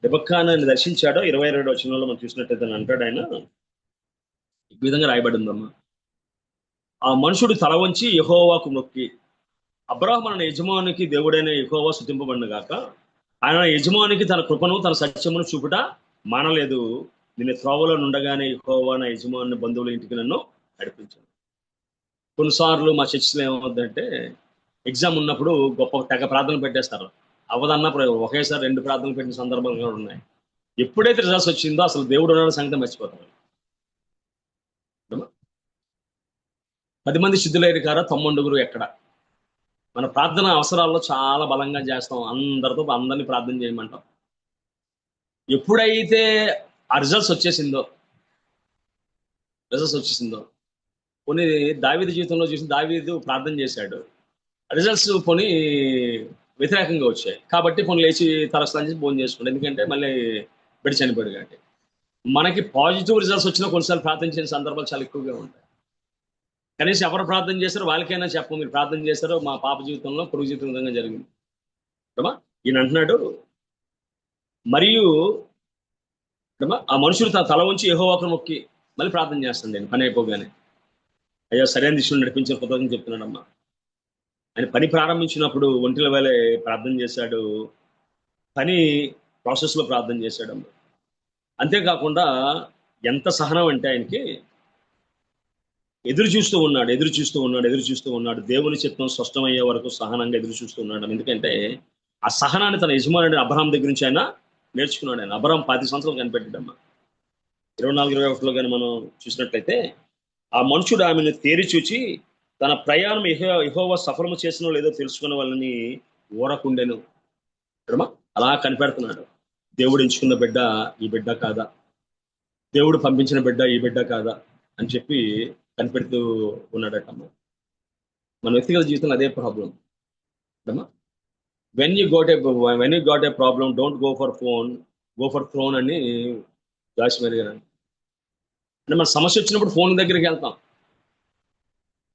రెబెక్కాను దర్శించాడో 22వ వచనంలో మనం చూసినట్లయితే అంటాడు ఆయన, ఈ విధంగా రాయబడి ఉందమ్మా, ఆ మనుషుడు తల వంచి యెహోవాకు మొక్కి, అబ్రాహాము అనే యజమానికి దేవుడైన యెహోవా స్తుతింపబడును గాక, ఆయన యజమానికి తన కృపను తన సత్యమును చూపుట మానలేదు. నేను త్రోవలో నుండగానే యెహోవా నా యజమాని బంధువుల ఇంటికి నన్ను నడిపించాను. కొన్నిసార్లు మా చర్చిలో ఏమవుతుందంటే, ఎగ్జామ్ ఉన్నప్పుడు గొప్ప తెగ ప్రార్థనలు పెట్టేస్తారు. అవ్వదన్నప్పుడు ఒకేసారి 2 ప్రార్థనలు పెట్టిన సందర్భాలు కూడా ఉన్నాయి. ఎప్పుడైతే రిజల్ట్స్ వచ్చిందో అసలు దేవుడు ఉన్న సంగతి మర్చిపోతారు. 10 మంది సిద్ధులైన కారా 90 ఎక్కడ? మన ప్రార్థన అవసరాల్లో చాలా బలంగా చేస్తాం, అందరినీ ప్రార్థన చేయమంటాం. ఎప్పుడైతే ఆ రిజల్ట్స్ వచ్చేసిందో కొన్ని దావీదు జీవితంలో చూసి, దావీదు ప్రార్థన చేశాడు, రిజల్ట్స్ కొన్ని వ్యతిరేకంగా వచ్చాయి. కాబట్టి కొన్ని లేచి తలస్నానం చేసి భోజనం చేసుకుంటాడు, ఎందుకంటే మళ్ళీ బిడ్డ చనిపోయాడు. కాబట్టి మనకి పాజిటివ్ రిజల్ట్స్ వచ్చినా కొన్నిసార్లు ప్రార్థించిన సందర్భాలు చాలా ఎక్కువగా ఉంటాయి. కనీసం ఎవరు ప్రార్థన చేస్తారో వాళ్ళకైనా చెప్పు, మీరు ప్రార్థన చేస్తారో మా పాప జీవితంలో పొరుగు జీవితం విధంగా జరిగింది. ఈయన అంటున్నాడు, మరియు ఆ మనుషులు తల ఉంచి యెహోవాకు మొక్కి మళ్ళీ ప్రార్థన చేస్తాను, నేను పని అయిపోగానే, అయ్యో సరైన దిశలో నడిపించిన కృతజ్ఞత చెప్తున్నాడమ్మా. ఆయన పని ప్రారంభించినప్పుడు ఒంటిల వేళ ప్రార్థన చేశాడు, పని ప్రాసెస్లో ప్రార్థన చేశాడమ్మా. అంతేకాకుండా ఎంత సహనం అంటే, ఆయనకి ఎదురు చూస్తూ ఉన్నాడు. దేవుని చిత్తం స్పష్టమయ్యే వరకు సహనంగా ఎదురు చూస్తూ ఉన్నాడు. ఎందుకంటే ఆ సహనాన్ని తన యజమానుడు అబ్రహాం దగ్గర నుంచి ఆయన నేర్చుకున్నాడు. ఆయన అబ్రహాం 10 సంవత్సరాలు కనిపెట్టాడమ్మా. 24-21లో కానీ మనం చూసినట్లయితే, ఆ మనుషుడు ఆమెను తేరి చూచి తన ప్రయాణం యెహోవా సఫలము చేసినో లేదో తెలుసుకునే వాళ్ళని ఊరకుండెను. అలా కనిపెడుతున్నాడు, దేవుడు ఎంచుకున్న బిడ్డ ఈ బిడ్డ కాదా, దేవుడు పంపించిన బిడ్డ ఈ బిడ్డ కాదా అని చెప్పి కనిపెడుతూ ఉన్నాడటమ్మా. మన వ్యక్తిగత జీవితంలో అదే problem. When you got a problem, don't go for throne అని జాయిస్ మేరీ గారు అంటే, మన సమస్య వచ్చినప్పుడు ఫోన్ దగ్గరికి వెళ్తాం,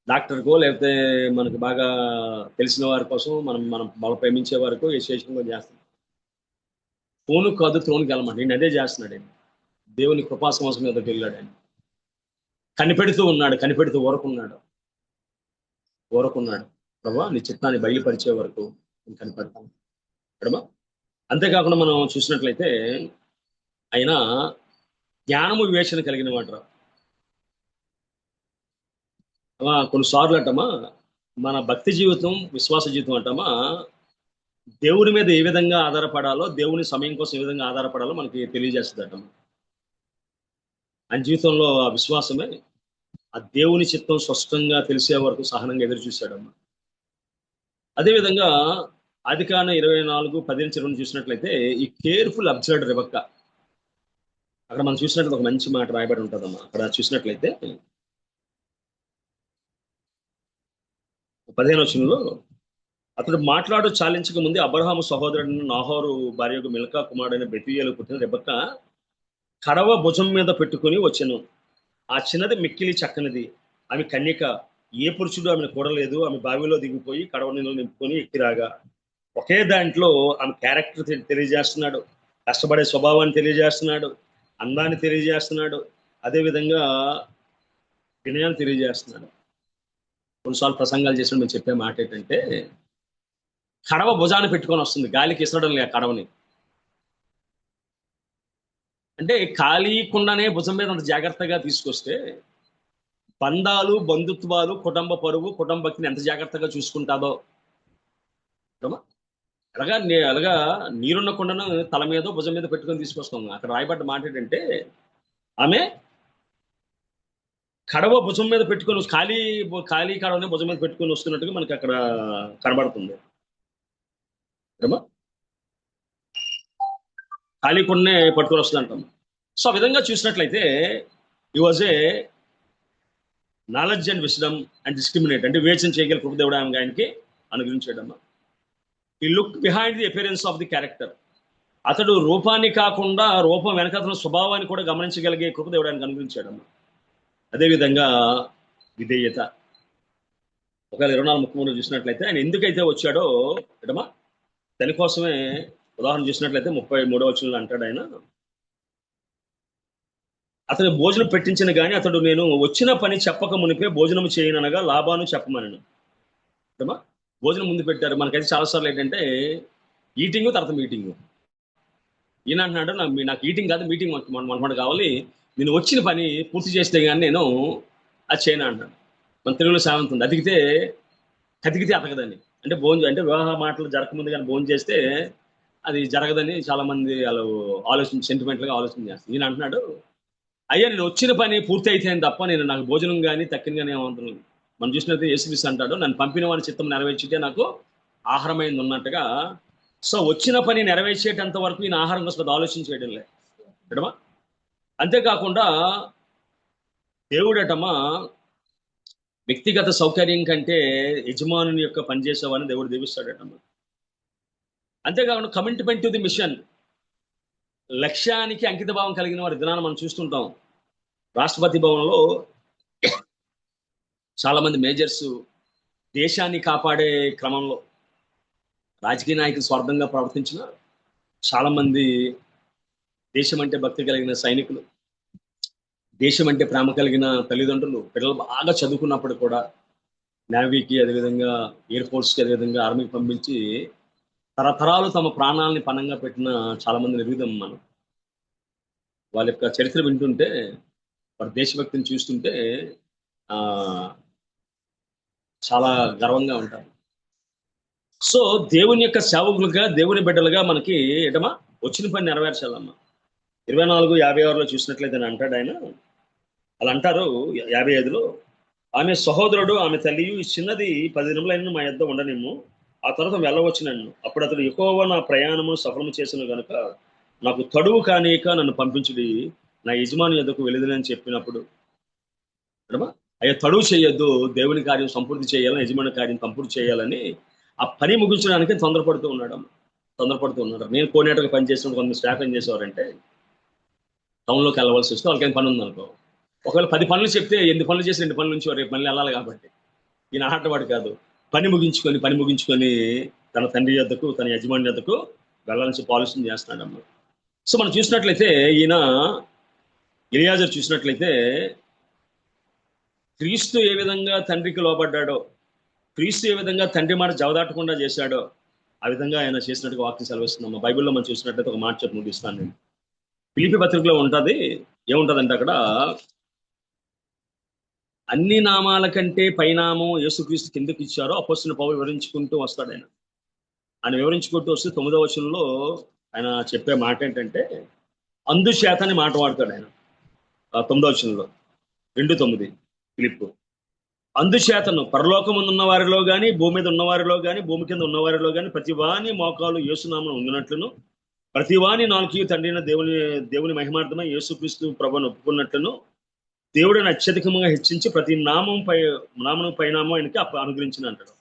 డాక్టర్కో లేకపోతే మనకు బాగా తెలిసిన వారి కోసం, మనం ప్రేమించే వారికో ఏ చేసిన చేస్తాం. ఫోను కాదు థ్రోన్కి వెళ్ళమంటే నేను అదే చేస్తున్నాడు. ఆయన దేవుని కృపా సమస్య మీదకి వెళ్ళాడు. ఆయన కనిపెడుతూ ఊరకున్నాడు. ప్రభా నీ చిత్తాన్ని బయలుపరిచే వరకు నేను కనిపెడతాను. అంతేకాకుండా మనం చూసినట్లయితే ఆయన జ్ఞానము వివేచన కలిగిన మాట. కొన్నిసార్లు అంటమా మన భక్తి జీవితం, విశ్వాస జీవితం అంటమా దేవుని మీద ఏ విధంగా ఆధారపడాలో, దేవుని సమయం కోసం ఏ విధంగా ఆధారపడాలో మనకి తెలియజేస్తుంది అంటమా. ఆయన జీవితంలో ఆ విశ్వాసమే ఆ దేవుని చిత్తం స్పష్టంగా తెలిసే వరకు సహనంగా ఎదురు చూశాడమ్మా. అదేవిధంగా ఆదికాండం 24:10-2 చూసినట్లయితే, ఈ కేర్ఫుల్ అబ్జర్వ్డ్ రెబెక్కా, అక్కడ మనం చూసినట్లయితే ఒక మంచి మాట రాయబడి ఉంటుందమ్మా. అక్కడ చూసినట్లయితే 15వ వచనంలో, అతడు మాట్లాడు చాలించక ముందే అబ్రహాము సహోదరుడిని నాహోరు భార్యకు మిల్కా కుమారుడైన బెతూయేలు పుట్టిన రెబెక్కా కడవ భుజం మీద పెట్టుకుని వచ్చెను. ఆ చిన్నది మిక్కిలి చక్కనిది, ఆమె కన్యక, ఏ పురుషుడు ఆమెను కూడలేదు. ఆమె బావిలో దిగిపోయి కడవ నీళ్ళు నింపుకొని ఎక్కిరాగా ఒకే దాంట్లో ఆమె క్యారెక్టర్ తెలియజేస్తున్నాడు, కష్టపడే స్వభావాన్ని తెలియజేస్తున్నాడు, అందాన్ని తెలియజేస్తున్నాడు, అదేవిధంగా వినయాన్ని తెలియజేస్తున్నాడు. కొన్నిసార్లు ప్రసంగాలు చేసినప్పుడు మేము చెప్పే మాట ఏంటంటే, కడవ భుజాన్ని పెట్టుకొని వస్తుంది, గాలికి ఇసరడం లే కడవని. అంటే ఖాళీకుండానే భుజం మీద అంత జాగ్రత్తగా తీసుకొస్తే బంధాలు, బంధుత్వాలు, కుటుంబ పరువు, కుటుంబ భక్తిని ఎంత జాగ్రత్తగా చూసుకుంటాదో. అలాగా నీరున్న కుండను తల మీద భుజం మీద పెట్టుకొని తీసుకొస్తాం. అక్కడ రాయబడ్డ మాట ఏంటంటే, ఆమె కడవ భుజం మీద పెట్టుకొని ఖాళీ కడవని భుజం మీద పెట్టుకొని వస్తున్నట్టుగా మనకి అక్కడ కనబడుతుంది. ఖాళీ కుండనే పట్టుకొని వస్తుంది అంటాం. సో ఆ విధంగా చూసినట్లయితే he was a knowledge and wisdom and discriminate, అంటే వివేచన చేయగల కృపదేవుడు ఆయనకి అనుగ్రహించాడమ్మా. He look behind the appearance of the character, అతడు రూపాన్ని కాకుండా రూపం వెనకతన స్వభావాన్ని కూడా గమనించగలిగే కృపదేవుడు ఆయనకు అనుగ్రహించాడమ్మా. అదేవిధంగా విధేయత. ఒకవేళ 24:33 చూసినట్లయితే ఆయన ఎందుకైతే వచ్చాడో ఎడమా దానికోసమే ఉదాహరణ చూసినట్లయితే 33వ వచనంలో అంటాడు ఆయన, అతను భోజనం పెట్టించిన కానీ అతడు నేను వచ్చిన పని చెప్పక మునిపే భోజనం చేయననగా లాభాను చెప్పమనను. భోజనం ముందు పెట్టారు. మనకైతే చాలాసార్లు ఏంటంటే ఈటింగ్ తర్వాత మీటింగ్. ఈయన అంటున్నాడు, నాకు ఈటింగ్ కాదు మీటింగ్ మనమాట కావాలి, నేను వచ్చిన పని పూర్తి చేస్తే కానీ నేను అది చేయను అంటాను. మన తెలుగులో సామెత ఉంది, కతికితే అతకదని. అంటే అంటే వివాహ మాటలు జరగకముందు కానీ భోజనం చేస్తే అది జరగదని చాలామంది వాళ్ళు సెంటిమెంట్లుగా ఆలోచన చేస్తారు. ఈయన అంటున్నాడు, అయ్యా నేను వచ్చిన పని పూర్తి అయితే తప్ప నేను నాకు భోజనం కానీ తక్కిన కానీ ఏమంటున్నాను. మనం చూసినట్టు యేసుక్రీస్తు అంటాడు, నన్ను పంపిన వాని చిత్తం నెరవేర్చితే నాకు ఆహారమైంది ఉన్నట్టుగా. సో వచ్చిన పని నెరవేర్చేటంత వరకు ఈయన ఆహారం కోసం ఆలోచన చేయడం లేదు. అంతేకాకుండా దేవుడటమ్మా వ్యక్తిగత సౌకర్యం కంటే యజమానుని యొక్క పనిచేసేవాడిని దేవుడు దీవిస్తాడటమ్మా. అంతేకాకుండా కమిట్మెంట్ టు ది మిషన్, లక్ష్యానికి అంకిత భావం కలిగిన వారి దినాన్ని మనం చూస్తుంటాం. రాష్ట్రపతి భవన్లో చాలామంది మేజర్స్ దేశాన్ని కాపాడే క్రమంలో రాజకీయ నాయకులు స్వార్థంగా ప్రవర్తించిన చాలామంది దేశం అంటే భక్తి కలిగిన సైనికులు, దేశం అంటే ప్రేమ కలిగిన తల్లిదండ్రులు పిల్లలు బాగా చదువుకున్నప్పుడు కూడా నేవీకి, అదేవిధంగా ఎయిర్ ఫోర్స్కి, అదేవిధంగా ఆర్మీకి పంపించి తరతరాలు తమ ప్రాణాలని పణంగా పెట్టిన చాలామంది నిర్విధం. మనం వాళ్ళ యొక్క చరిత్ర వింటుంటే, వారి దేశభక్తిని చూస్తుంటే చాలా గర్వంగా ఉంటారు. సో దేవుని యొక్క సేవకులుగా, దేవుని బిడ్డలుగా మనకి ఏటమా వచ్చిన పని నెరవేర్చాలమ్మా. 24:56లో చూసినట్లయితే అంటాడు ఆయన, అలా అంటారు 55లో, ఆమె సహోదరుడు ఆమె తల్లియు ఈ చిన్నది 10 దినములైన మా యొద్ద ఉండనేమో, ఆ తర్వాత వెళ్ళవచ్చు నన్ను. అప్పుడు అతడు యెహోవా నా ప్రయాణము సఫలము చేసిన కనుక నాకు తడువు కానీక నన్ను పంపించుడి, నా యజమాని యొద్దకు వెళ్ళదని చెప్పినప్పుడు అయ్యా తడువు చేయొద్దు, దేవుని కార్యం సంపూర్తి చేయాలని, యజమాని కార్యం సంపూర్తి చేయాలని ఆ పని ముగించడానికి తొందరపడుతూ ఉన్నాడు. నేను కోనేటకు పని చేసినప్పుడు కొంత స్టాఫ్ ఏం చేసేవారంటే టౌన్లోకి వెళ్ళవలసి వస్తే వాళ్ళకి పని ఉందనుకో, ఒకవేళ 10 పనులు చెప్తే 8 పనులు చేసి 2 పనుల నుంచి రేపు మళ్ళీ వెళ్ళాలి. కాబట్టి ఈయన ఆటవాడు కాదు, పని ముగించుకొని తన తండ్రి యొద్దకు, తన యజమాని యొద్దకు వెళ్ళాలని ఆలోచన చేస్తున్నాడమ్మా. సో మనం చూసినట్లయితే ఈయన ఎలియాజరు చూసినట్లయితే క్రీస్తు ఏ విధంగా తండ్రికి లోబడ్డాడో, క్రీస్తు ఏ విధంగా తండ్రి మాట జవదాటకుండా చేశాడో ఆ విధంగా ఆయన చేసినట్టుగా వాక్యం సెలవిస్తున్నాము. బైబిల్లో మనం చూసినట్లయితే ఒక మాట చెప్పి ముగిస్తాను నేను. ఫిలిప్పీ పత్రికలో ఉంటుంది, ఏముంటుందంటే అక్కడ అన్ని నామాల కంటే పైనామం యేసుక్రీస్తు కిందకి ఇచ్చారో అపొస్తలుడైన పౌలు వివరించుకుంటూ వస్తాడు. ఆయన వివరించుకుంటూ వస్తే 9వ వచనంలో ఆయన చెప్పే మాట ఏంటంటే అందుచేతని మాట వాడతాడు ఆయన. 9వ వచనంలో 2:9 ఫిలిప్పు, అందుచేతను పరలోకముందు ఉన్న వారిలో కానీ, భూమి మీద ఉన్నవారిలో కానీ, భూమి కింద ఉన్నవారిలో కానీ ప్రతి వాని మోకాలు యేసునామమున ఉండినట్లును, ప్రతి వాని నాలుకయు తండ్రి అయిన దేవుని మహిమార్థమై యేసుక్రీస్తు ప్రభువును ఒప్పుకున్నట్లును దేవుడిని అత్యధికంగా హెచ్చించి ప్రతి నామం పైనామం ఆయనకి అనుగ్రహించిన అంటాడు.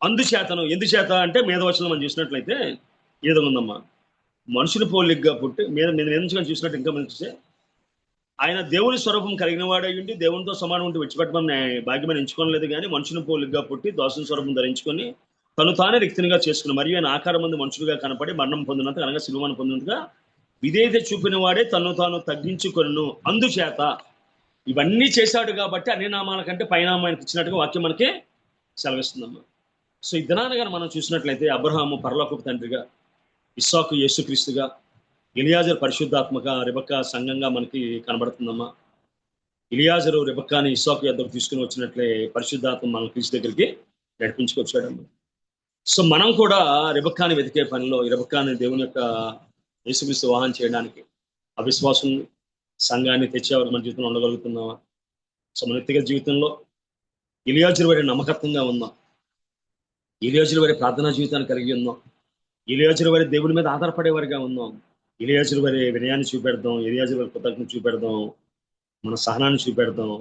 అందుచేతను, ఎందుచేత అంటే మీద వచనం మనం చూసినట్లయితే ఈ విధంగా ఉందమ్మా, మనుషుని పోలిగ్గా పుట్టి మీద నుంచి చూసినట్టు ఇంకా మనం చూస్తే ఆయన దేవుని స్వరూపం కలిగిన వాడయ్యుండి దేవునితో సమానం ఉండి విడిచిపెట్టమని భాగ్యమని ఎంచుకోలేదు, కానీ మనుషుని పోలిగ్గా పుట్టి దాసుని స్వరూపం ధరించుకొని తను తానే రిక్తునిగా చేసుకుని మరియు ఆయన ఆకారం మంది మనుషులుగా కనపడి మరణం పొందినంత అనగా సిలువను పొందినంతగా విధేయత చూపిన వాడే తను తాను తగ్గించుకొను. అందుచేత ఇవన్నీ చేశాడు కాబట్టి అన్ని నామాల కంటే పైనామం ఆయనకి ఇచ్చినట్టుగా వాక్యం మనకి సెలవిస్తుందమ్మా. సో ఈ దినాన మనం చూసినట్లయితే అబ్రహాము పరలోకపు తండ్రిగా, ఇస్సాకు యేసుక్రీస్తుగా, ఎలియాజరు పరిశుద్ధాత్మక, రెబెక్కా సంఘంగా మనకి కనబడుతుందమ్మా. ఎలియాజరు రెబెక్కాని ఇస్సాకు యొద్దకు తీసుకుని వచ్చినట్లే పరిశుద్ధాత్మ మన క్రీస్తు దగ్గరికి నడిపించుకొచ్చాడమ్మా. సో మనం కూడా రెబెక్కాని వెతికే పనిలో ఈ రెబెక్కాని దేవుని యొక్క యేసుక్రీస్తు వాహనం చేయడానికి అవిశ్వాసం సంఘాన్ని తెచ్చేవారు మన జీవితంలో ఉండగలుగుతున్నావా? సో మన వ్యక్తిగత జీవితంలో ఎలియాజరు వారి నమ్మకత్వంగా ఉందాం, ఎలియాజరు వారి ప్రార్థనా జీవితాన్ని కలిగి ఉందాం, ఎలియాజరు వారి దేవుని మీద ఆధారపడేవారిగా ఉందాం, ఎలియాజరు వారి వినయాన్ని చూపెడదాం, ఎలియాజరు వారి కృతజ్ఞత చూపెడదాం, మన సహనాన్ని చూపెడదాం,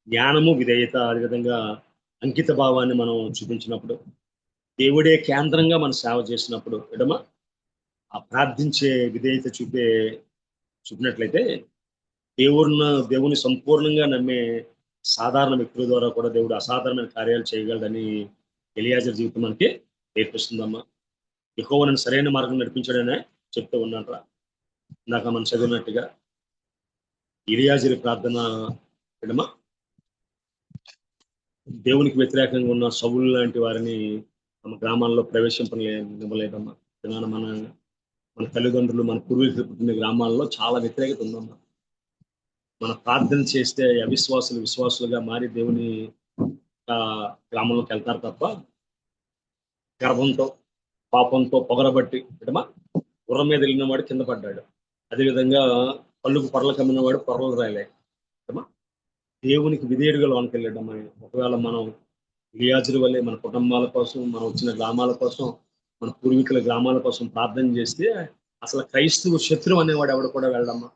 జ్ఞానము విధేయత అదేవిధంగా అంకిత భావాన్ని మనం చూపించినప్పుడు, దేవుడే కేంద్రంగా మనం సేవ చేసినప్పుడు ఎడమా ఆ ప్రార్థించే విధేయత చూపినట్లయితే దేవుని సంపూర్ణంగా నమ్మే సాధారణ వ్యక్తుల ద్వారా కూడా దేవుడు అసాధారణమైన కార్యాలు చేయగలడని ఎలియాజరు జీవితం మనకి నేర్పిస్తుందమ్మా. యెహోవా నన్ను సరైన మార్గం నడిపించాడనే చెప్తూ ఉన్నాడ్రా. ఇందాక మనం చదివినట్టుగా ఎలియాజరు ప్రార్థన ఎడమా దేవునికి వ్యతిరేకంగా ఉన్న సౌలు లాంటి వారిని మన గ్రామాల్లో ప్రవేశింపలేదమ్మా. మన తల్లిదండ్రులు, మన పూర్వీకులు పుట్టిన గ్రామాల్లో చాలా వ్యతిరేకత ఉందమ్మా. మన ప్రార్థన చేస్తే అవిశ్వాసులు విశ్వాసులుగా మారి దేవుని గ్రామంలోకి వెళ్తారు తప్ప గర్భంతో పాపంతో పొగరబట్టి ఎడమా గుర్రం మీద వెళ్ళిన వాడు కింద పడ్డాడు, అదేవిధంగా పళ్ళుకు పొరలు కమ్మినవాడు పొరలు రాయలే ఎడమా దేవునికి విధేయుడుగా లోనికి వెళ్ళాడమ్మా. ఒకవేళ మనం ఎలియాజరు వల్లే మన కుటుంబాల కోసం, మనం వచ్చిన గ్రామాల కోసం, మన పూర్వీకుల గ్రామాల కోసం ప్రార్థన చేస్తే అసలు క్రైస్తవ శత్రువు అనేవాడు ఎవడు కూడా వెళ్ళడమ్మా.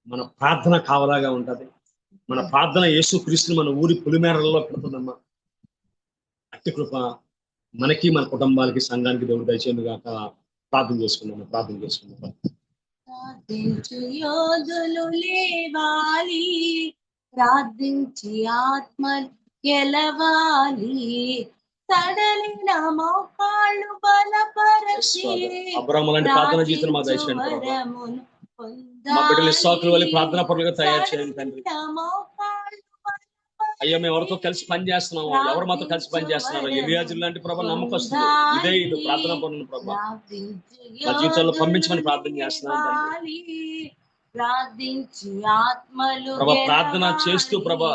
మన ప్రార్థన కావలాగా ఉంటది. మన ప్రార్థన యేసుక్రీస్తుని మన ఊరి పులిమేరల్లో పెడుతుందమ్మా. అట్టి కృప మనకి, మన కుటుంబాలకి, సంఘానికి దేవుడు దయచేయండి గాక. ప్రార్థన చేసుకున్నాము. ప్రార్థించు యోధులు లేవాలి, ప్రార్థించి ఆత్మ గెలవాలి, సడలిన మోకాళ్ళు బలపరచి అబ్రాహాము లాంటి ప్రార్థన జీవితం మాకు దయచేయండి ప్రభు. మా బిడ్డలు ఇస్సాకుల వల్ల ప్రార్థనా పరులుగా తయారు చేయండి తండ్రి. అయ్యా మేము ఎవరితో కలిసి పని చేస్తున్నాము, ఎవరు మాతో కలిసి పని చేస్తున్నారు, ఎలియాజరు లాంటి ప్రభా నమ్మకస్తులు విధేయులు ప్రార్థనా పరులను ప్రభా మా జీవితాల్లో పంపించమని ప్రార్థన చేస్తున్నాను తండ్రి. ప్రభా ప్రార్థన చేస్తూ ప్రభా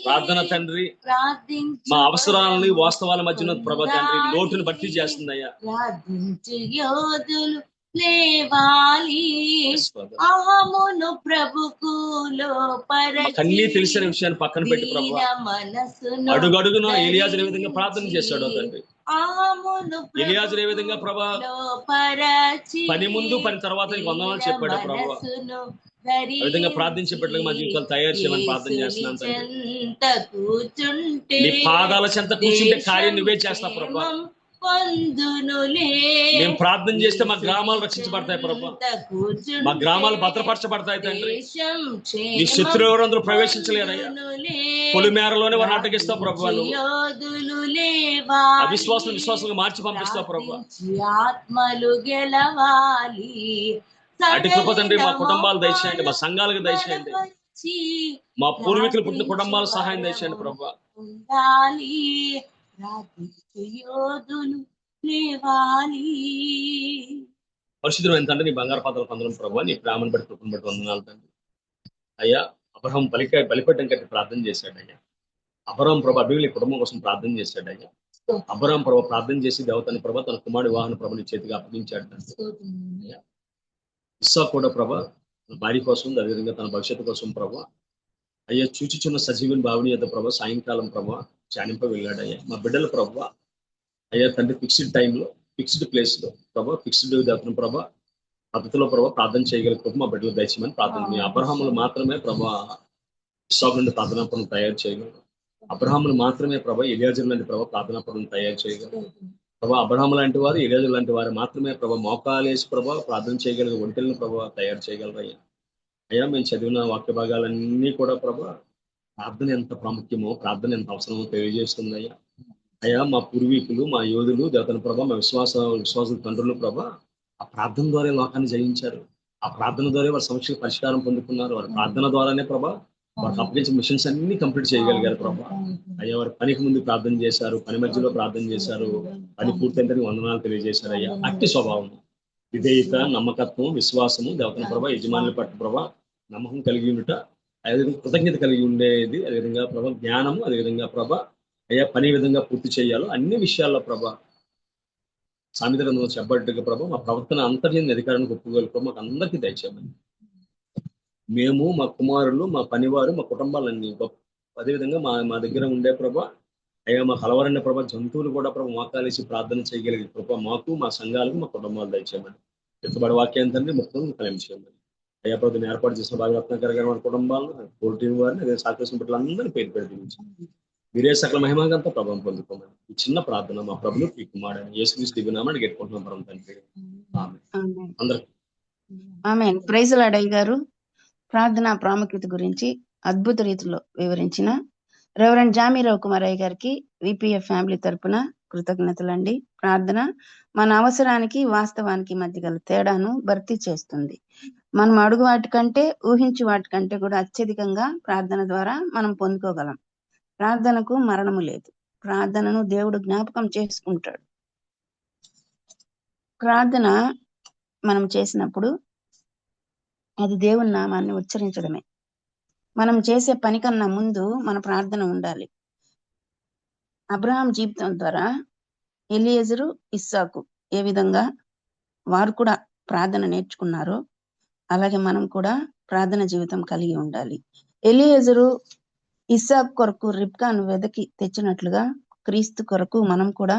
ప్రార్థన తండ్రి మా అవసరాలని వాస్తవాల మధ్యన ప్రభా తండ్రి లోటుని భర్తీ చేస్తుంది అయ్యా. లేవాలి అహమును ప్రభుకులో అన్నీ తెలిసిన విషయాన్ని పక్కన పెట్టి ప్రభా అడుగడుగున ఎలియాజరు ఏ విధంగా ప్రార్థన చేశాడో తండ్రి, ఎలియాజరు ఏ విధంగా ప్రభా పని ముందు పని తర్వాత వందనాలు చెప్పాడు ప్రభా. ఆ విధంగా ప్రార్థించే బిడ్డలుగా మా జీవితాలు తయారు చేయమని ప్రార్థన చేస్తున్నాను తండ్రి. నీ పాదాల చెంత కూర్చుంటే కార్యం నువ్వే చేస్తావు ప్రభా. మేము ప్రార్థన చేస్తే మా గ్రామాలు రక్షించబడతాయి ప్రభా, మా గ్రామాలు భద్రపరచబడతాయి తండ్రి. నీ శత్రువు ఎవరందరూ ప్రవేశించలేరయ్యా. పొలిమేరలోనే వారిని అడ్డగిస్తావు ప్రభా. అవిశ్వాసం విశ్వాసంగా మార్చి పంపిస్తావు ప్రభా. ఆత్మలు గెలవాలి. అటు కృప తండ్రి మా కుటుంబాలు దయచేయండి, మా సంఘాలకు దయచేయండి, మా పూర్వీకులు పుట్టిన కుటుంబాలకు సహాయం దయచేయండి ప్రభా. పరిశుద్ధుడు ఏంటంటే నీ బంగారు పాత్రలు పొందడం ప్రభా, నీ ప్రేమను బట్టి కృపను బట్టి వందనాలు తండ్రి. అయ్యా అబ్రహాం బలిపీఠం కట్టి ప్రార్థన చేశాడు అయ్యా. అబ్రహాం ప్రభా అభివృద్ధి కుటుంబం కోసం ప్రార్థన చేశాడు అయ్యా. అబ్రహాం ప్రభా ప్రార్థన చేసి దేవతని ప్రభా తన కుమారుడి వాహన ప్రభు నీ చేతిగా అప్పగించాడు తండ్రి. ఇస్సాకు కూడా ప్రభా తన భార్య కోసం, అదేవిధంగా తన భవిష్యత్తు కోసం ప్రభా అయ్యా చూచుచున్న సజీవుని భావని యొక్క ప్రభా సాయంకాలం ప్రభా ధ్యానింప వెళ్ళాడు అయ్యా. మా బిడ్డలు ప్రభా అయ్యా తండ్రి ఫిక్స్డ్ టైంలో, ఫిక్స్డ్ ప్లేస్లో ప్రభా, ఫిక్స్డ్ దేవతను ప్రభా పద్ధతిలో ప్రభా ప్రార్థన చేయగల ప్రభు మా బిడ్డలు దయచేయమని ప్రార్థన. మీ అబ్రహాములు మాత్రమే ప్రభా ఇస్సాకు నుండి ప్రార్థనా పనులు తయారు చేయగలరు. అబ్రహాములు మాత్రమే ప్రభా ఎలియాజరు లాంటి ప్రభా ప్రార్థనా పనులు తయారు చేయగలరు ప్రభా. అబ్రహాము లాంటి వారు, ఎలియాజరు లాంటి వారు మాత్రమే ప్రభా మోకాలేసి ప్రభా ప్రార్థన చేయగలిగే ఒంటెలను ప్రభా తయారు చేయగలరు అయ్యా. అయ్యా మేము చదివిన వాక్య భాగాలన్నీ కూడా ప్రభా ప్రార్థన ఎంత ప్రాముఖ్యమో, ప్రార్థన ఎంత అవసరమో తెలియజేస్తుంది అయ్యా. అయ్యా మా పూర్వీకులు, మా యోధులు, దేవతల ప్రభ, మా విశ్వాసుల తండ్రులు ప్రభ, ఆ ప్రార్థన ద్వారా లోకాన్ని జయించారు. ఆ ప్రార్థన ద్వారా వారి సమస్యలకు పరిష్కారం పొందుకున్నారు. వారి ప్రార్థన ద్వారానే ప్రభ వారికి అప్పగించిన మిషన్స్ అన్ని కంప్లీట్ చేయగలిగారు ప్రభ. అయ్యా వారి పనికి ముందు ప్రార్థన చేశారు, పని మధ్యలో ప్రార్థన చేశారు, పని పూర్తయిన వందనాలు తెలియజేశారు అయ్యా. అట్టి స్వభావం, విధేయత, నమ్మకత్వం, విశ్వాసము, దేవతల ప్రభ, యజమానుల పట్ల ప్రభ నమ్మకం కలిగి ఉండుట, అదేవిధంగా కృతజ్ఞత కలిగి ఉండేది, అదేవిధంగా ప్రభ జ్ఞానము, అదేవిధంగా ప్రభ అయ్యా పని విధంగా పూర్తి చేయాలో అన్ని విషయాల్లో ప్రభ సామెత గ్రంథంలో చెప్పబడ్డగా ప్రభ మా ప్రవర్తన అంతర్జన అధికారానికి ఒప్పుకోగల ప్రభ మాకు అందరికీ దయచేయమని. మేము, మా కుమారులు, మా పనివారు, మా కుటుంబాలన్నీ అదేవిధంగా మా దగ్గర ఉండే ప్రభ అయ్యా మా కలవరన్న ప్రభ జంతువులు కూడా ప్రభ మోకాలేసి ప్రార్థన చేయగలిగే ప్రభ మాకు, మా సంఘాలకు, మా కుటుంబాలు దయచేయమని. ఎత్తుబడి వాక్యం తండ్రి మొత్తం కలం చేయమని. అయ్యా ప్రభుత్వం ఏర్పాటు చేసిన బాగా రత్నాకర్ గారి మన కుటుంబాలను, పోటీ వారిని, అదే సాకేసిన బిడ్డలు అందరినీ పేరు పెట్టి మీరే సకల మహిమగంతా ప్రభావం పొందుకోమని ఈ చిన్న ప్రార్థన మా ప్రభులు ఈ కుమారుడు యేసుక్రీస్తు దివ్యనామమున గెట్టుకుంటున్నాం పరమ తండ్రి. ఆమేన్. అందరికీ ఆమేన్. ప్రైజ్ లార్డ్ అయ్య గారు ప్రార్థన ప్రాముఖ్యత గురించి అద్భుత రీతిలో వివరించిన రెవరెండ్ జామీరావు కుమార్ అయ్య గారికి విపిఎఫ్ ఫ్యామిలీ తరపున కృతజ్ఞతలండి. ప్రార్థన మన అవసరానికి వాస్తవానికి మధ్య గల తేడాను భర్తీ చేస్తుంది. మనం అడుగు వాటికంటే, ఊహించు వాటికంటే కూడా అత్యధికంగా ప్రార్థన ద్వారా మనం పొందుకోగలం. ప్రార్థనకు మరణము లేదు. ప్రార్థనను దేవుడు జ్ఞాపకం చేసుకుంటాడు. ప్రార్థన మనం చేసినప్పుడు అది దేవుని నామాన్ని ఉచ్చరించడమే. మనం చేసే పని కన్నా ముందు మన ప్రార్థన ఉండాలి. అబ్రహాం జీవితం ద్వారా ఎలియేజరు, ఇస్సాకు ఏ విధంగా వారు కూడా ప్రార్థన నేర్చుకున్నారో అలాగే మనం కూడా ప్రార్థన జీవితం కలిగి ఉండాలి. ఎలియేజరు ఇస్సాకు కొరకు రిబ్కాను వెదకి తెచ్చినట్లుగా క్రీస్తు కొరకు మనం కూడా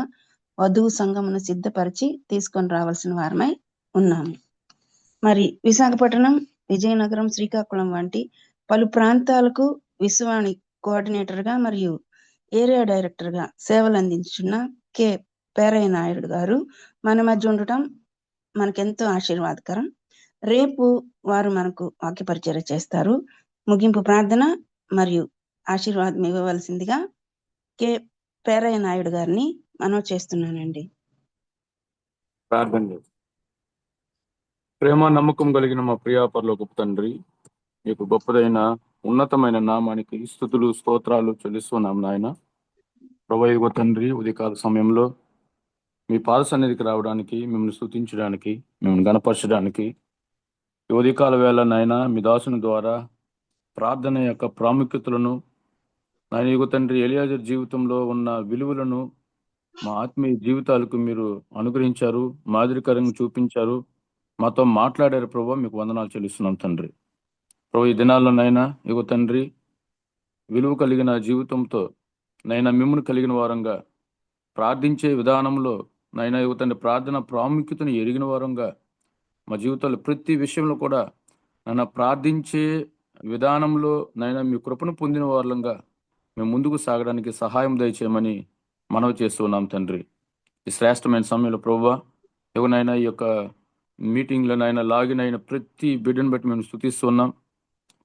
వధువు సంఘమును సిద్ధపరిచి తీసుకొని రావాల్సిన వారమై ఉన్నాము. మరి విశాఖపట్నం, విజయనగరం, శ్రీకాకుళం వంటి పలు ప్రాంతాలకు విశ్వాణి కోఆర్డినేటర్ గా మరియు ఏరియా డైరెక్టర్ గా సేవలు అందించున్న కె పేరయ్య నాయుడు గారు మన మధ్య ఉండటం మనకెంతో ఆశీర్వాదకరం. రేపు వారు మనకు వాక్య పరిచర్య చేస్తారు. ముగింపు ప్రార్థన మరియు ఆశీర్వాదం ఇవ్వవలసిందిగా కె పేరయ్య నాయుడు గారిని మనవి చేస్తున్నానండి. ప్రార్థన చేస్తాం. ప్రేమ నమ్మకం కలిగిన మా ప్రియా పరలోకపు తండ్రి, మీకు గొప్పదైన ఉన్నతమైన నామానికి స్తుతులు స్తోత్రాలు చెల్లిస్తున్నాం నాయన. ప్రభువా ఇదిగో తండ్రి, ఉదయకాల సమయంలో మీ పాద సన్నిధికి రావడానికి, మిమ్మల్ని స్తుతించడానికి, మిమ్మల్ని గణపరచడానికి ఈ ఉదయకాల వేళ నాయన మీ దాసుని ద్వారా ప్రార్థన యొక్క ప్రాముఖ్యతలను నాయన ఇదిగో తండ్రి ఎలియాజర్ జీవితంలో ఉన్న విలువలను మా ఆత్మీయ జీవితాలకు మీరు అనుగ్రహించారు, మాదిరికరంగా చూపించారు, మాతో మాట్లాడారు. ప్రభు మీకు వందనాలు చెల్లిస్తున్నాం తండ్రి. ప్రభు ఈ దినాల్లో నైనా ఇగో తండ్రి విలువ కలిగిన జీవితంతో నైనా మిమ్మల్ని కలిగిన వారంగా ప్రార్థించే విధానంలో నైనా ఇగో తండ్రి ప్రార్థన ప్రాముఖ్యతను ఎరిగిన వారంగా మా జీవితాల్లో ప్రతి విషయంలో కూడా నన్ను ప్రార్థించే విధానంలో నైనా మీ కృపను పొందిన వారంగా మేము ముందుకు సాగడానికి సహాయం దయచేయమని మనవి చేస్తున్నాం తండ్రి. ఈ శ్రేష్టమైన సమయంలో ప్రభువా ఎవరినైనా ఈ యొక్క మీటింగ్లోనైనా లాగిన్ అయిన ప్రతి బిడ్డను బట్టి మేము స్తుతిస్తున్నాం.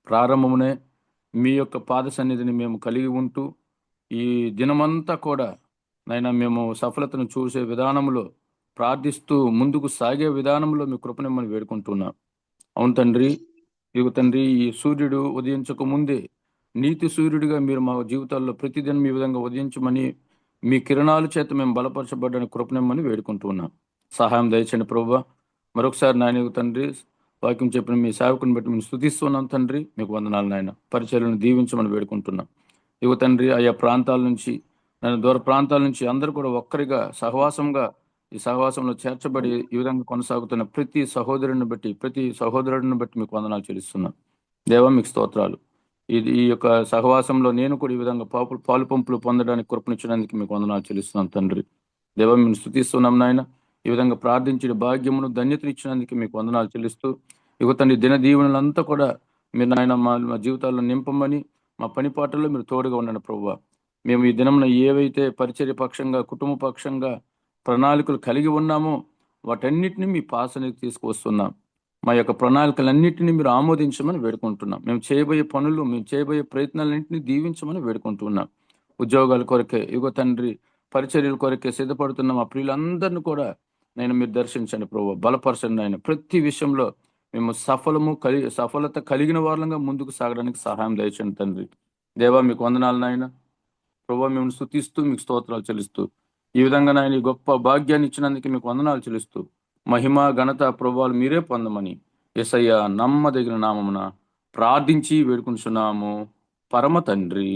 ప్రారంభమునే మీ యొక్క పాద సన్నిధిని మేము కలిగి ఉంటూ ఈ దినమంతా కూడా నైనా మేము సఫలతను చూసే విధానంలో ప్రార్థిస్తూ ముందుకు సాగే విధానంలో మీ కృపనిమ్మని వేడుకుంటున్నాం. అవును తండ్రి, ఇదిగో తండ్రి ఈ సూర్యుడు ఉదయించక ముందే నీతి సూర్యుడిగా మీరు మా జీవితాల్లో ప్రతిదినం ఈ విధంగా ఉదయించమని మీ కిరణాల చేత మేము బలపరచబడ్డని కృపనిమ్మని వేడుకుంటున్నాం. సహాయం దయచండి ప్రభువా. మరొకసారి నాయన తండ్రి వాక్యం చెప్పిన మీ సేవకుని బట్టి మేము స్తుతిస్తున్నాం తండ్రి. మీకు వందనాలు నాయన. పరిచర్యలను దీవించమని వేడుకుంటున్నాం. ఇగో తండ్రి ఆయా ప్రాంతాల నుంచి నేను దూర ప్రాంతాల నుంచి అందరూ కూడా ఒక్కరిగా సహవాసంగా ఈ సహవాసంలో చేర్చబడి ఈ విధంగా కొనసాగుతున్న ప్రతి సహోదరుని బట్టి మీకు వందనాలు చెల్లిస్తున్నాం. దేవా మీకు స్తోత్రాలు. ఈ యొక్క సహవాసంలో నేను కూడా ఈ విధంగా పాలు పంపులు పొందడానికి కృపనిచ్చినందుకు మీకు వందనాలు చెల్లిస్తున్నాం తండ్రి. దేవా మేము స్తుతిస్తున్నాం నాయన. ఈ విధంగా ప్రార్థించిన భాగ్యమును ధన్యతను ఇచ్చినందుకు మీకు వందనాలు చెల్లిస్తూ ఇగో తండ్రి దిన దీవెనలంతా కూడా మీరు నాయన మా జీవితాల్లో నింపమని మా పనిపాటల్లో మీరు తోడుగా ఉండండి ప్రభువా. మేము ఈ దినంలో ఏవైతే పరిచర్య పక్షంగా కుటుంబ పక్షంగా ప్రణాళికలు కలిగి ఉన్నామో వాటన్నిటిని మీ పాసనికి తీసుకువస్తున్నాం. మా యొక్క ప్రణాళికలన్నింటినీ మీరు ఆమోదించమని వేడుకుంటున్నాం. మేము చేయబోయే పనులు, మేము చేయబోయే ప్రయత్నాలన్నింటినీ దీవించమని వేడుకుంటున్నాం. ఉద్యోగాల కొరకే, ఇగో తండ్రి పరిచర్యల కొరకే సిద్ధపడుతున్న మా ప్రియులందరినీ కూడా నేను మీరు దర్శించండి ప్రభు, బలపరచండి ఆయన. ప్రతి విషయంలో మేము సఫలత కలిగిన వాళ్ళంగా ముందుకు సాగడానికి సహాయం దయచండి తండ్రి. దేవా మీకు వందనాలు నాయన ప్రభు, మేము స్తుతిస్తూ మీకు స్తోత్రాలు చెల్లిస్తూ ఈ విధంగా నాయన ఈ గొప్ప భాగ్యాన్ని ఇచ్చినందుకు మీకు వందనాలు చెల్లిస్తూ మహిమ ఘనత ప్రభావాలు మీరే పొందమని యేసయ్య నమ్మదగిన నామమున ప్రార్థించి వేడుకుంటున్నాము పరమ తండ్రి,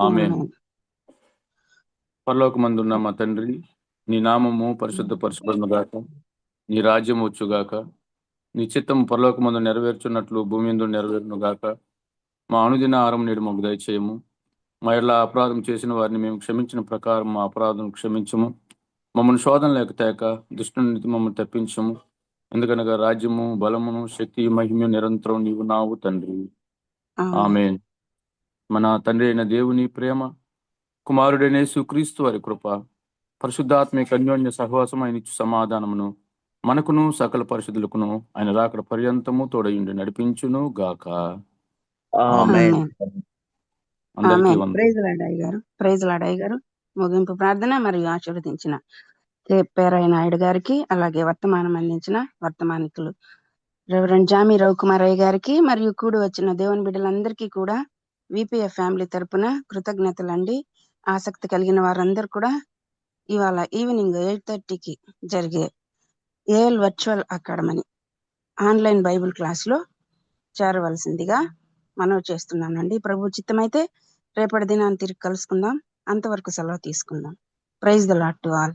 ఆమేన్. పరలోకమందున్న మా తండ్రి, నీ నామము పరిశుద్ధపరచబడును గాక, నీ రాజ్యం వచ్చుగాక, నీ చిత్తం పరలోకమందు నెరవేర్చున్నట్లు భూమి యందు నెరవేరును గాక. మా అనుదిన ఆహారం నేడు మాకు దయచేయము. మా ఎడల అపరాధం చేసిన వారిని మేము క్షమించిన ప్రకారం మా అపరాధం క్షమించము. మమ్మల్ని శోధన లేక తేక దుష్టుని నుండి మమ్మల్ని తప్పించము. ఎందుకనగా రాజ్యము, బలమును, శక్తి, మహిమ నిరంతరం నీవు నావు తండ్రి, ఆమేన్. మన తండ్రి అయిన దేవుని ప్రేమ, కుమారుడైన యేసుక్రీస్తు వారి కృప, పరిశుద్ధాత్మిక అన్యోన్య సహవాసం, ఆయన ఇచ్చు సమాధానమును మనకును సకల పరిశుద్ధులకును ఆయన రాకడ పర్యంతము తోడయుండి నడిపించును గాక. ఆమేన్. అందరికీ ఆమేన్. వందనాలు. ప్రైజ్ లాడయ్య గారు ముగింపు ప్రార్థన మరియు ఆశీర్వదించిన పేరైన నాయుడు గారికి, అలాగే వర్తమానం అందించిన వర్తమానికులు రెవరెండ్ జామి రవికుమారయ్య గారికి మరియు కూడి వచ్చిన దేవుని బిడ్డలందరికీ కూడా విపిఎఫ్ ఫ్యామిలీ తరపున కృతజ్ఞతలండి. ఆసక్తి కలిగిన వారందరూ కూడా ఇవాళ ఈవినింగ్ 8:30కి జరిగే AL virtual academy online Bible class లో చేరవలసిందిగా మనవి చేస్తున్నానండి. ప్రభు చిత్తమైతే రేపటి దినాన్ని తిరిగి కలుసుకుందాం. అంతవరకు సెలవు తీసుకుందాం. Praise the Lord to all.